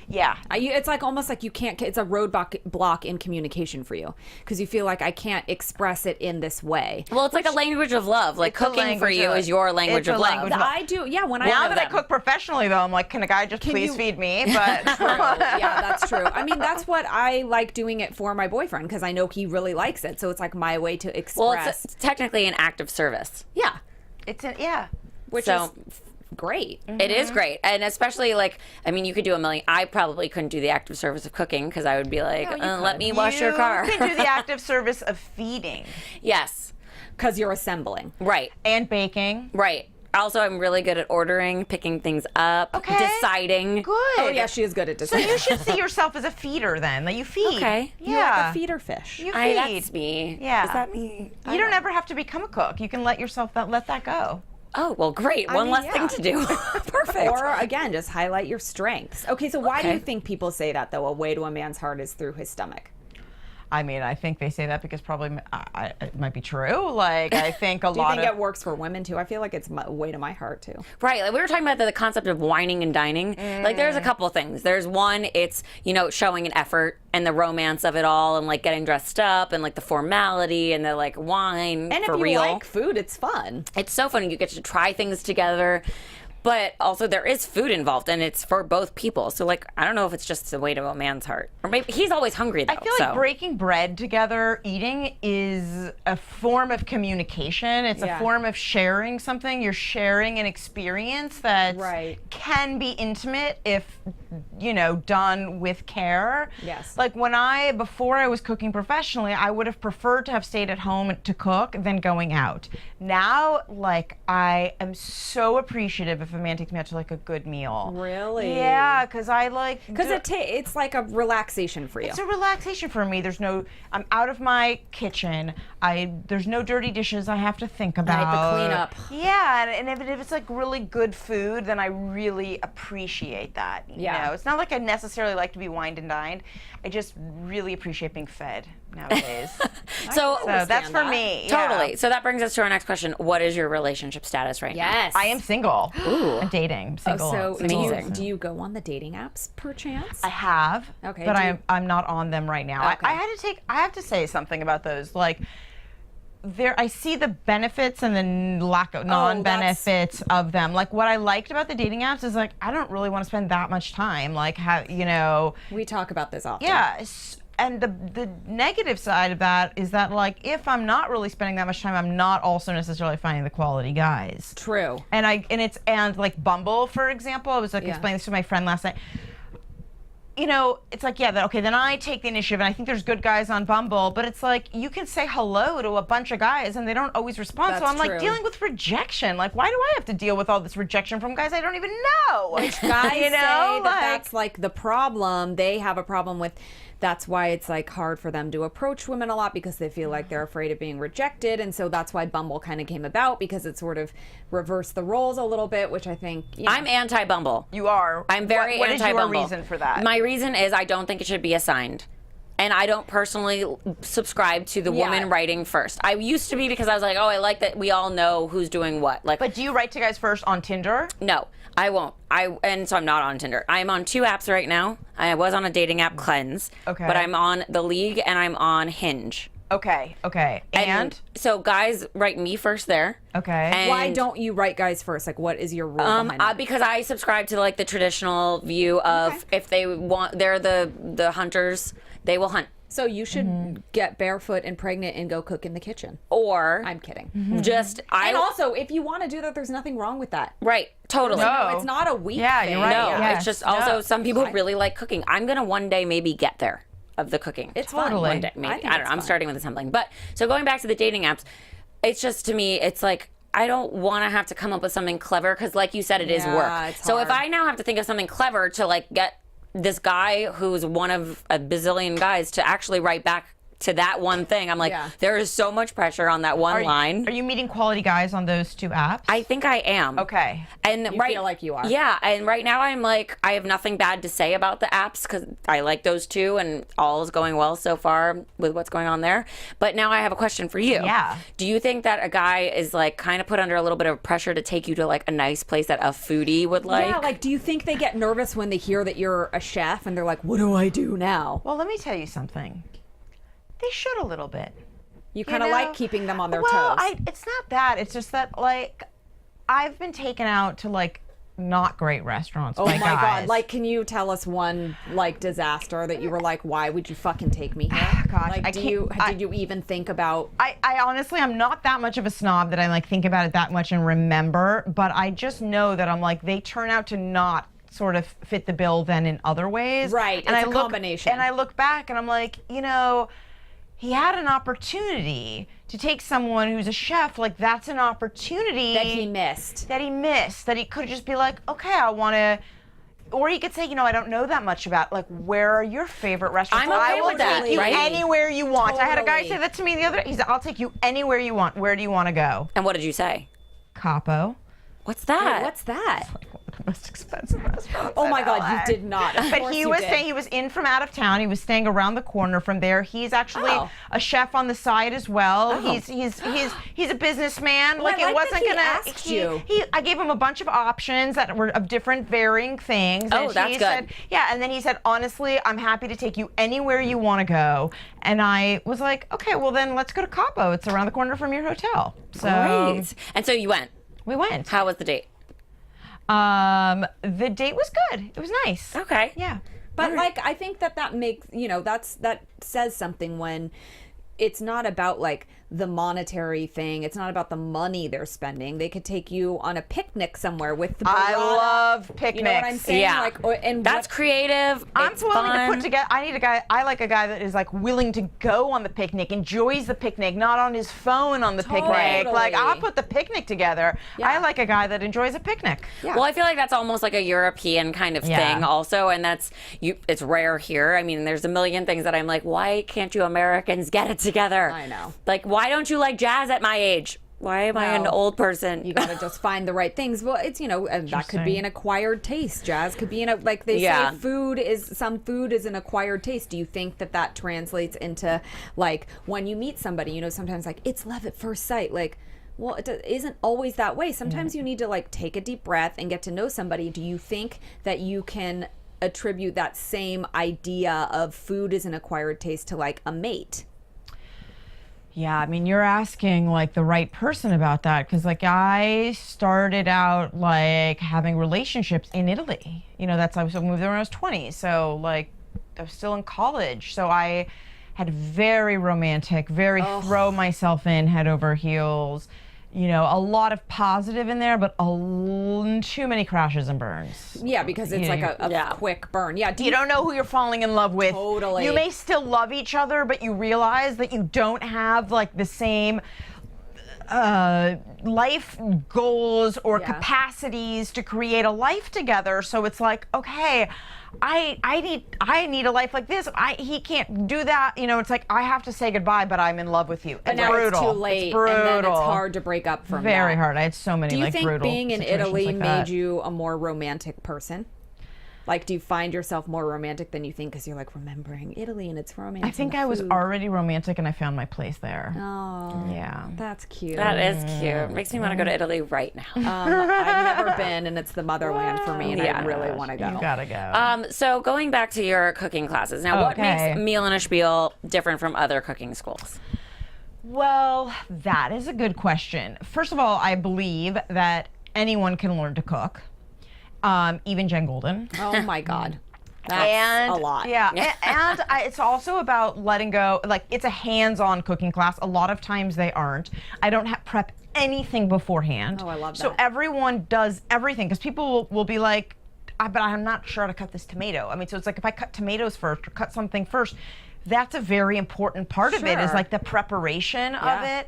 yeah. It's like almost like you can't. It's a roadblock in communication for you because you feel like I can't express it in this way. Well, it's like a language of love. Like It's a cooking for language you of- is your language it's a of love. language of love. I do. Yeah. When Now I that I cook professionally, though, I'm like, can a guy just please you- feed me? But yeah, that's true. I mean, that's what I like doing it for my boyfriend because I know he really likes it. So it's like my way to express. Well, it's technically an act of service. yeah, which So- is great. It is great. And especially you could do a million. I probably couldn't do the act of service of cooking because I would be like, let me wash your car. You can do the active service of feeding Yes. Because you're assembling. Right. and baking. Right. Also, I'm really good at ordering, picking things up, Okay. deciding. Good. Oh yeah, she is good at So design. you should see yourself as a feeder then, that you feed. Okay. Yeah. You're like a feeder fish. You feed. That's me. Yeah. Is that me? You don't ever have to become a cook. You can let that go. Oh, well, great. One mean, less yeah. thing to do. Perfect. Or again, just highlight your strengths. Okay, so why do Okay. you think people say that though? A way to a man's heart is through his stomach. I mean, I think they say that because probably it might be true. Like, I think a Do you lot think of it works for women too? I feel like it's way to my heart too. Right, like we were talking about the concept of whining and dining. Like there's a couple of things. There's one, it's, showing an effort and the romance of it all and like getting dressed up and like the formality and the like wine And for if you real. like food, it's fun. It's so funny. You get to try things together. But also there is food involved, and it's for both people. So like, I don't know if it's just the way to a man's heart, or maybe he's always hungry though. I feel like breaking bread together, eating, is a form of communication. It's a form of sharing something. You're sharing an experience that can be intimate if, you know, done with care. Yes. Like before I was cooking professionally, I would have preferred to have stayed at home to cook than going out. Now, like, I am so appreciative if a man takes me out to like a good meal. Really? Yeah, because I like... Because it's like a relaxation for you. It's a relaxation for me. I'm out of my kitchen. There's no dirty dishes I have to think about. The cleanup. Yeah, and if it's like really good food, then I really appreciate that. You know? It's not like I necessarily like to be wined and dined. I just really appreciate being fed nowadays. So that's for me. Totally. Yeah. So that brings us to our next question. What is your relationship status right now? Yes. I am single. Ooh. I'm dating. Single. So Amazing. do you go on the dating apps perchance? I have. Okay, But I'm not on them right now. Okay. I have to say something about those. Like, I see the benefits and the lack of non-benefits of them. Like, what I liked about the dating apps is, like, I don't really want to spend that much time. Like, we talk about this often. Yeah. And the negative side of that is that, like, if I'm not really spending that much time, I'm not also necessarily finding the quality guys. True. And like Bumble, for example, I was like explaining this to my friend last night. You know, it's like, then I take the initiative, and I think there's good guys on Bumble, but it's like, you can say hello to a bunch of guys, and they don't always respond. That's so I'm true. like dealing with rejection. Like, why do I have to deal with all this rejection from guys I don't even know? Guys say that's like the problem. They have a problem with. That's why it's like hard for them to approach women a lot, because they feel like they're afraid of being rejected. And so that's why Bumble kind of came about, because it sort of reversed the roles a little bit, which I think, I'm anti-Bumble. You are. I'm very What anti-Bumble. is your reason for that? My reason is I don't think it should be assigned. And I don't personally subscribe to the woman writing first. I used to be, because I was like, I like that we all know who's doing what. Like, but do you write to guys first on Tinder? No, I won't. And so I'm not on Tinder. I'm on 2 apps right now. I was on a dating app cleanse. Okay. But I'm on The League and I'm on Hinge. Okay. And so guys write me first there. Okay. And why don't you write guys first? Like, what is your rule behind that? because I subscribe to like the traditional view of if they want, they're the hunters, they will hunt. So you should get barefoot and pregnant and go cook in the kitchen. Or I'm kidding. And also, if you want to do that, there's nothing wrong with that. Right, totally. No. It's not a weak Yeah, thing. you're right. No, Yes. it's just also No. some people really like cooking. I'm gonna one day maybe get there of the cooking. It's fun. totally. One day, maybe. I think I don't it's know. I'm fun. starting with assembling. But so going back to the dating apps, it's just, to me, it's like, I don't want to have to come up with something clever, because like you said, it is work. It's so if hard. I now have to think of something clever to like get this guy who's one of a bazillion guys to actually write back to that one thing, I'm like, there is so much pressure on that one line. Are you meeting quality guys on those 2 apps? I think I am. Okay. And You feel like you are. Yeah, and right now I'm like, I have nothing bad to say about the apps, because I like those 2 and all is going well so far with what's going on there. But now I have a question for you. Yeah. Do you think that a guy is like kind of put under a little bit of pressure to take you to like a nice place that a foodie would like? Yeah, like, do you think they get nervous when they hear that you're a chef and they're like, what do I do now? Well, let me tell you something. They should a little bit. You kind of like keeping them on their well, toes. it's not that. It's just that, like, I've been taken out to, like, not great restaurants Oh by my guys. God. Like, can you tell us one, like, disaster that you were like, why would you fucking take me here? Gosh, like, did you even think about... I honestly, I'm not that much of a snob that I, like, think about it that much and remember, but I just know that I'm like, they turn out to not sort of fit the bill then in other ways. Right, And it's I a look, combination. And I look back and I'm like, you know, he had an opportunity to take someone who's a chef. Like, that's an opportunity that he missed. That he could just be like, okay, I want to, or he could say, you know, I don't know that much about, like, where are your favorite restaurants? I'm okay I will with that, take you right? anywhere you want. I had a guy Totally. say that to me the other day. He said, I'll take you anywhere you want. Where do you want to go? And what did you say? Capo. What's that? Wait, what's that? The most expensive restaurant. Oh my God, you did not. Of But course he you was did. staying. He was in from out of town. He was staying around the corner from there. He's actually a chef on the side as well. Oh. He's a businessman. Well, I it like wasn't that he gonna. asked you. I gave him a bunch of options that were of different varying things. Oh, and that's he good. Said, yeah, and then he said, honestly, I'm happy to take you anywhere you want to go. And I was like, okay, well then let's go to Capo. It's around the corner from your hotel. So Great. And so you went. we went. How was the date? The date was good. It was nice. Okay. Yeah. But like, I think that makes, that says something when it's not about like the monetary thing. It's not about the money they're spending. They could take you on a picnic somewhere with the I love picnics. You know what I'm saying? Yeah. Like, and That's creative. I'm it's willing fun. to put together. I like a guy that is like willing to go on the picnic, enjoys the picnic, not on his phone on the picnic. Like, I'll put the picnic together. Yeah. I like a guy that enjoys a picnic. Yeah. Well, I feel like that's almost like a European kind of thing also, and it's rare here. I mean, there's a million things that I'm like, why can't you Americans get it together? I know. Like, why don't you like jazz at my age? Why am I an old person? You gotta just find the right things. Well, it's, and that could be an acquired taste. Jazz could be like they say some food is an acquired taste. Do you think that translates into like when you meet somebody, sometimes like it's love at first sight. Like, well, it isn't always that way. Sometimes you need to like take a deep breath and get to know somebody. Do you think that you can attribute that same idea of food as an acquired taste to like a mate? Yeah, I mean, you're asking like the right person about that, because like I started out like having relationships in Italy. I moved there when I was 20, so like I was still in college. So I had very romantic, very throw myself in head over heels. A lot of positive in there, but too many crashes and burns. Yeah, because it's like a quick burn. Yeah, you don't know who you're falling in love with. Totally. You may still love each other, but you realize that you don't have like the same life goals or capacities to create a life together. So it's like, okay, I need a life like this. He can't do that. It's like I have to say goodbye, but I'm in love with you. But It's now brutal. it's too late, It's brutal. and then it's hard to break up from Very that. hard. I had so many Do you like think brutal being in situations Italy like made that. you a more romantic person? Like, do you find yourself more romantic than you think because you're like remembering Italy and its romance? I think I was already romantic and I found my place there. Oh, Yeah. that's cute. That is cute. Makes me want to go to Italy right now. I've never been, and it's the motherland for me, and I really want to go. You gotta go. So going back to your cooking classes, now what makes Meal and a Spiel different from other cooking schools? Well, that is a good question. First of all, I believe that anyone can learn to cook, even Jen Golden. Oh my God. That's a lot. Yeah, and it's also about letting go. Like, it's a hands-on cooking class. A lot of times they aren't. I don't prep anything beforehand. Oh, I love that. So everyone does everything, because people will be like, but I'm not sure how to cut this tomato. I mean, so it's like if I cut tomatoes first or cut something first, that's a very important part of it, is like the preparation of it.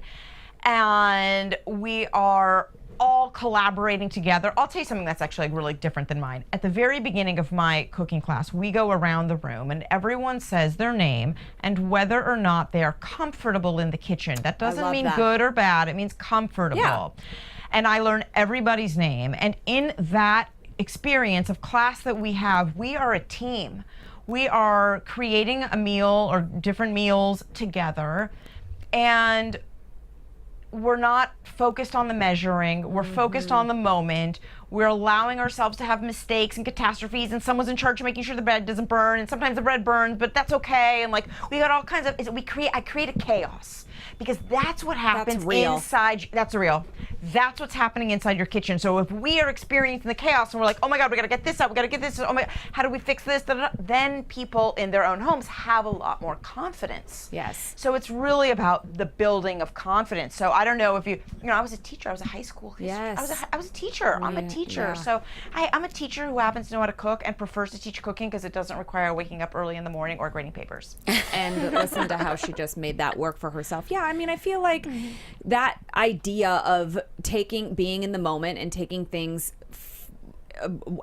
And we are all collaborating together. I'll tell you something that's actually really different than mine. At the very beginning of my cooking class, we go around the room and everyone says their name and whether or not they are comfortable in the kitchen. That doesn't mean good or bad. It means comfortable. Yeah. And I learn everybody's name. And in that experience of class that we have, we are a team. We are creating a meal or different meals together. And we're not focused on the measuring. We're focused on the moment. We're allowing ourselves to have mistakes and catastrophes, and someone's in charge of making sure the bread doesn't burn, and sometimes the bread burns, but that's okay. And like, we got all kinds of, I create a chaos, because that's what happens inside. That's real. That's what's happening inside your kitchen. So if we are experiencing the chaos and we're like, oh my God, we gotta get this out, we gotta get this, oh my, how do we fix this? Then people in their own homes have a lot more confidence. Yes. So it's really about the building of confidence. So I don't know if I was a teacher. I was a high school. Yes. I was a teacher. I'm a teacher. Yeah. So I'm a teacher who happens to know how to cook and prefers to teach cooking because it doesn't require waking up early in the morning or grading papers. And listen to how she just made that work for herself. Yeah, I mean, I feel like that idea of being in the moment and taking things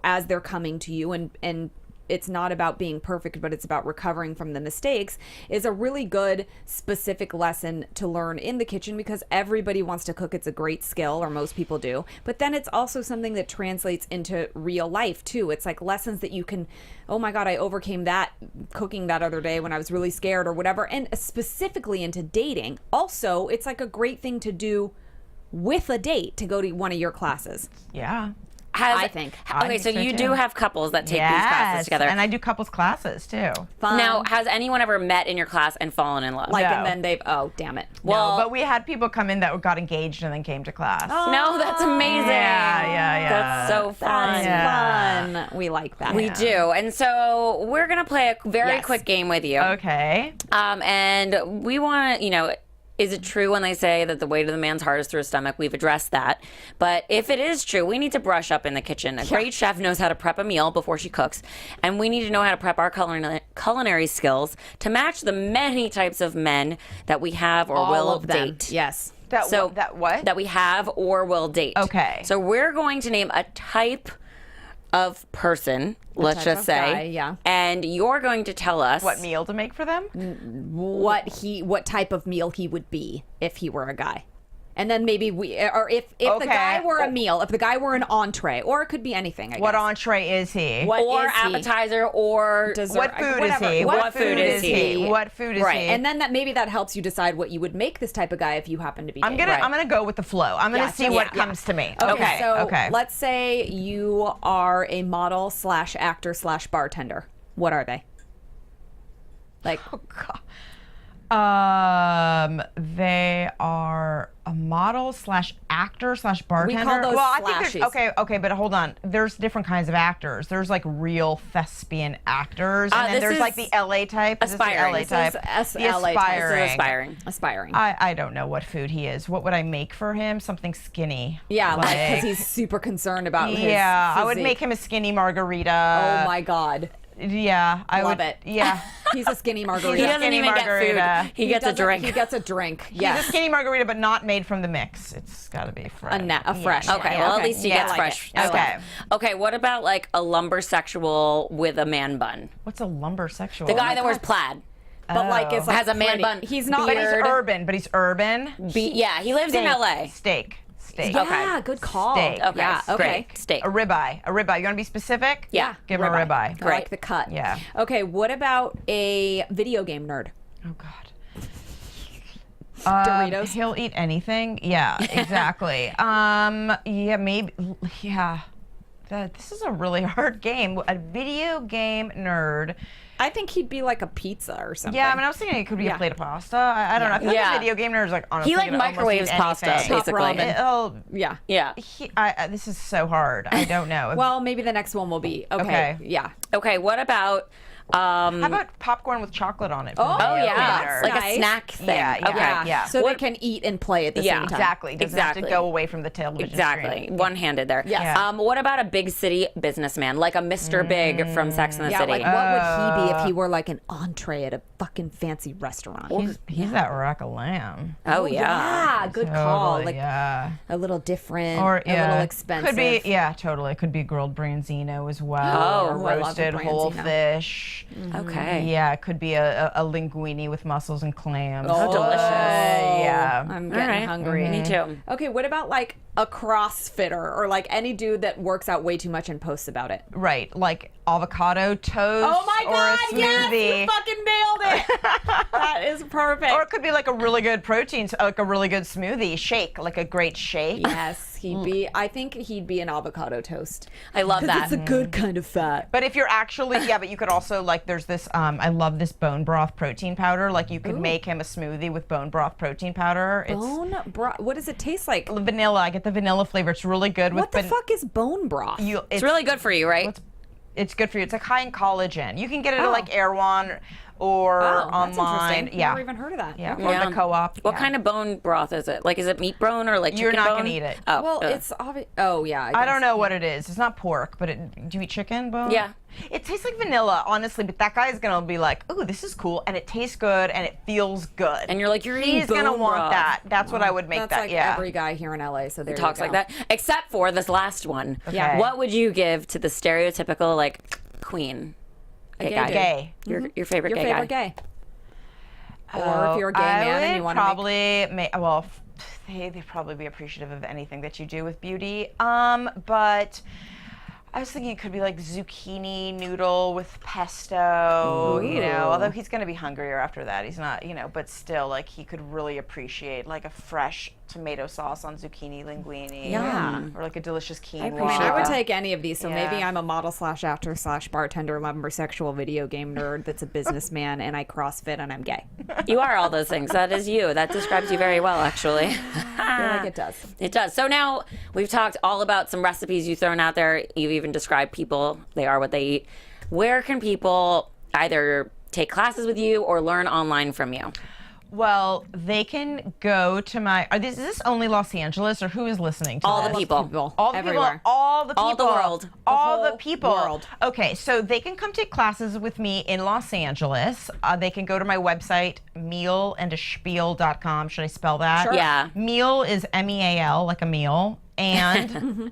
as they're coming to you, and it's not about being perfect, but it's about recovering from the mistakes, is a really good specific lesson to learn in the kitchen, because everybody wants to cook. It's a great skill, or most people do. But then it's also something that translates into real life too. It's like lessons that you can, oh my God, I overcame that cooking that other day when I was really scared or whatever. And specifically into dating. Also, it's like a great thing to do with a date, to go to one of your classes. Yeah. I think. Okay, so you do have couples that take these classes together. And I do couples classes too. Fun. Now, has anyone ever met in your class and fallen in love? Like, No. and then they've, oh, damn it. Well, but we had people come in that got engaged and then came to class. No, that's amazing. Yeah. That's so fun. fun. We like that. We do. And so we're going to play a very quick game with you. Okay. And we want to, is it true when they say that the weight of the man's heart is through his stomach? We've addressed that. But if it is true, we need to brush up in the kitchen. A great chef knows how to prep a meal before she cooks. And we need to know how to prep our culinary skills to match the many types of men that we have or All will of them. date. Yes. That what? That we have or will date. Okay. So we're going to name a type of person, let's type just of say. guy, yeah. And you're going to tell us What meal to make for them? What type of meal he would be if he were a guy. And then maybe if the guy were a meal, if the guy were an entree, or it could be anything, I guess. What entree is he? What or is he? appetizer or Dessert. What food Whatever. is he? What food is he? What food is Right. he? And then maybe that helps you decide what you would make this type of guy if you happen to be I'm dating. gonna go with the flow. I'm gonna see what comes to me. Okay, so okay. let's say you are a model / actor / bartender. What are they? Like, They are a model / actor / bartender. We call those well, I think slashies. there's okay, but hold on. There's different kinds of actors. There's like real thespian actors, and then this there's is like the LA type. Is this the aspiring. LA This type. is The LA type. aspiring. This is aspiring. aspiring. I don't know what food he is. What would I make for him? Something skinny. Yeah, like because he's super concerned about his Yeah, I would physique. make him a skinny margarita. Oh my God. Yeah, I Love would. it. Yeah. He's a skinny margarita. He doesn't Skinny even margarita. get food. He gets a doesn't- drink. He gets a drink. Yes. He's a skinny margarita, but not made from the mix. It's got to be fresh. A fresh. Yeah. Okay, Yeah, well, okay. at least he Yeah, gets I like fresh it. I stuff. like it. Okay, what about like a lumbersexual with a man bun? What's a lumbersexual? The guy that wears plaid. But like it's like Has a man pretty. bun. He's not But he's weird. urban. But he's urban. Yeah, he lives in LA. Steak. Yeah, Okay. good call. Steak. Okay, Yeah, okay. great. Steak. A ribeye. You want to be specific? Yeah. Give him a ribeye. I Great. like the cut. Yeah. Okay, what about a video game nerd? Oh God. Doritos? He'll eat anything. Yeah, exactly. Yeah, maybe. Yeah. This is a really hard game. A video game nerd. I think he'd be like a pizza or something. Yeah, I mean, I was thinking it could be a plate of pasta. I don't know. I feel Yeah. like a video game nerd is like honestly He like can almost microwaves eat pasta, anything. basically. ramen. It'll, Yeah. Yeah. this is so hard. I don't know. Well, maybe the next one will be okay. Okay. Yeah. Okay, what about how about popcorn with chocolate on it? Oh, yeah, that's like nice. a snack thing. Yeah, yeah. Okay. Yeah. So What- they can eat and play at the Yeah. same time. Exactly. Doesn't have Exactly. to go away from the television Exactly. screen. One-handed there. Yes. Yeah. What about a big city businessman, like a Mr. Big from Sex and the Yeah, City? like what would he be if he were like an entree at a fucking fancy restaurant? He's that rack of lamb. oh, yeah. Yeah, good call. Totally, Like yeah. a little different, Or a little expensive. Could be, yeah, totally. Could be grilled branzino as well. Oh, or I love a roasted whole branzino. fish. Okay. Yeah, it could be a linguine with mussels and clams. Oh, delicious. Yeah. I'm All getting right. hungry. Me too. Okay, what about like a CrossFitter or like any dude that works out way too much and posts about it? Right, like avocado toast Oh my or God! a Yes, smoothie. you fucking nailed it. That is perfect. Or it could be like a really good protein, like a really good smoothie shake, like a great shake. Yes, he'd be. I think he'd be an avocado toast. I love that. It's a good kind of fat. But if you're actually, yeah, but you could also, like, there's this, I love this bone broth protein powder. Like, you could make him a smoothie with bone broth protein powder. It's Bone broth. What does it taste like? vanilla. I get the vanilla flavor. It's really good with What the fuck is bone broth? It's really good for you, right? It's good for you. It's like high in collagen. You can get it at Oh. like Erewhon or That's online. interesting. Yeah. Never even heard of that. Yeah. Okay. Or the co-op. What kind of bone broth is it? Like, is it meat bone or like chicken You're not bone? gonna eat it. Oh, Well, it's obvious. Oh yeah. I guess. don't know what it is. It's not pork, but do you eat chicken bone? Yeah. It tastes like vanilla, honestly, but that guy is gonna be like, "Ooh, this is cool, and it tastes good, and it feels good." And you're like, you're eating He's gonna bone want broth. that. That's what I would make That's that. like Yeah. every guy here in LA. So there Talks you like go. that, except for this last one. Yeah. What would you give to the stereotypical like queen? Gay guy. Gay. Your favorite Your gay favorite guy. gay. Or if you're a gay I man and would you want to probably well, they'd probably be appreciative of anything that you do with beauty. But I was thinking it could be like zucchini noodle with pesto, you know, although he's going to be hungrier after that. He's not, you know, but still, like, he could really appreciate like a fresh tomato sauce on zucchini linguine. Yeah. Or like a delicious quinoa. appreciate I would that. take any of these. So maybe Yeah. I'm a model / actor / bartender / sexual video game nerd that's a businessman and I CrossFit and I'm gay. You are all those things. That is you. That describes you very well, actually. I feel like it does. It does. So now we've talked all about some recipes you've thrown out there. You've even described people. They are what they eat. Where can people either take classes with you or learn online from you? Well, they can go to my. Is this only Los Angeles, or who is listening to All this? the people. All the everywhere. people. All the people. All the world. All The the people. whole world. Okay, so they can come take classes with me in Los Angeles. They can go to my website, mealandspiel.com. Should I spell that? Sure. Yeah. Meal is MEAL, like a meal, and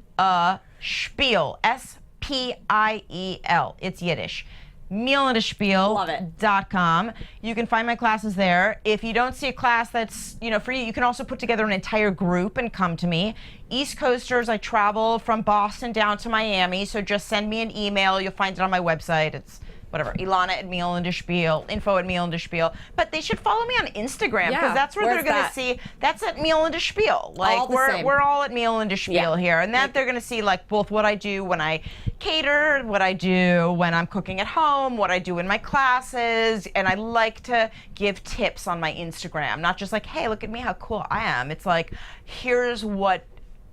spiel, SPIEL. It's Yiddish. mealandspiel.com. You can find my classes there. If you don't see a class that's, for you, you can also put together an entire group and come to me. East Coasters, I travel from Boston down to Miami, so just send me an email. You'll find it on my website. It's whatever, Elana at Mealandspiel, info at Mealandspiel. But they should follow me on Instagram, because Yeah, that's where where's they're going to that? see. That's at Mealandspiel. Like, All the same. we're all at Mealandspiel Yeah. here. And that they're going to see, like, both what I do when I cater, what I do when I'm cooking at home, what I do in my classes. And I like to give tips on my Instagram, not just like, hey, look at me, how cool I am. It's like, here's what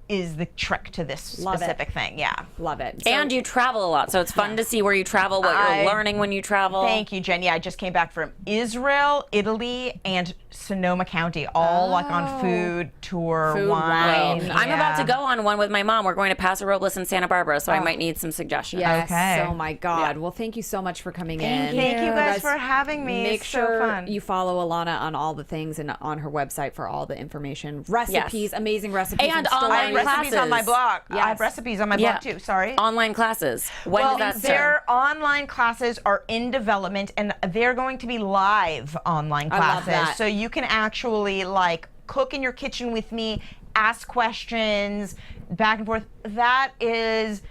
is the trick to this Love it. specific thing. Yeah. Love it. So- And you travel a lot, so it's fun to see where you travel, what you're learning when you travel. Thank you, Jen. Yeah, I just came back from Israel, Italy, and Sonoma County, all like on food tour, Food, wine. wine. I'm about to go on one with my mom. We're going to Paso Robles and Santa Barbara, so I might need some suggestions. Yes. Okay. Oh my God. Well, thank you so much for coming in. Thank you guys for having me. Make It's sure so fun. you follow Alana on all the things and on her website for all the information, recipes, amazing recipes, And stories. online I have recipes on my classes. blog. I Yes. have recipes on my Yeah. blog too. Sorry. Online classes. When does that start? their online classes are in development, and they're going to be live online I love classes. that. So you can actually like cook in your kitchen with me, ask questions, back and forth. That is,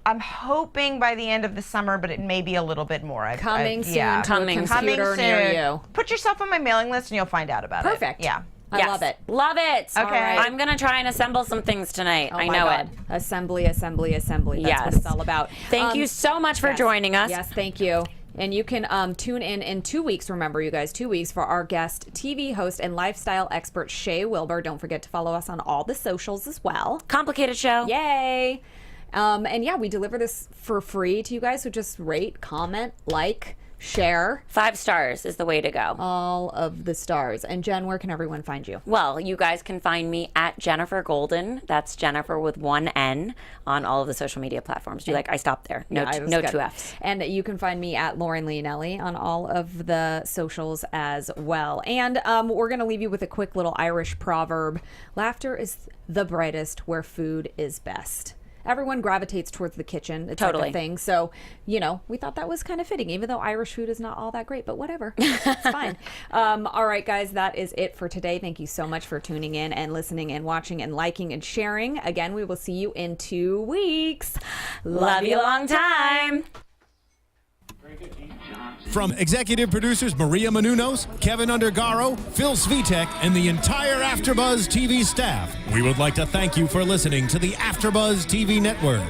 I'm hoping by the end of the summer, but it may be a little bit more. Coming soon yeah. to a Coming computer near you. Put yourself on my mailing list, and you'll find out about it. Perfect. Yeah. I Yes. love it. Love it. Okay. right. I'm going to try and assemble some things tonight. Oh I my know God. it. Assembly. That's what Yes. it's all about. Thank you so much for yes. joining us. Yes, thank you. And you can tune in 2 weeks. Remember, you guys, 2 weeks for our guest, TV host, and lifestyle expert, Shay Wilbur. Don't forget to follow us on all the socials as well. Complicated show. Yay! And yeah, we deliver this for free to you guys. So just rate, comment, like, share 5 stars is the way to go. all of the stars. And Jen, where can everyone find you? Well, you guys can find me at Jennifer Golden. That's Jennifer with 1 N on all of the social media platforms. I stopped there. No, Yeah, I was no good. 2 Fs. And you can find me at Lauren Leonelli on all of the socials as well. And we're going to leave you with a quick little Irish proverb. Laughter is the brightest where food is best. Everyone gravitates towards the kitchen. It's Totally. like a thing. So, we thought that was kind of fitting, even though Irish food is not all that great, but whatever. It's fine. All right, guys, that is it for today. Thank you so much for tuning in and listening and watching and liking and sharing. Again, we will see you in 2 weeks. Love you a long time. From executive producers Maria Menounos, Kevin Undergaro, Phil Svitek, and the entire AfterBuzz TV staff, we would like to thank you for listening to the AfterBuzz TV network.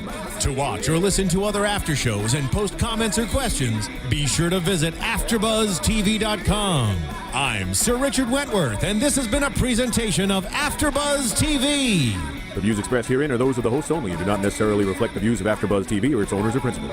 To watch or listen to other after shows and post comments or questions, be sure to visit AfterBuzzTV.com. I'm Sir Richard Wentworth, and this has been a presentation of AfterBuzz TV. The views expressed herein are those of the hosts only and do not necessarily reflect the views of AfterBuzz TV or its owners or principals.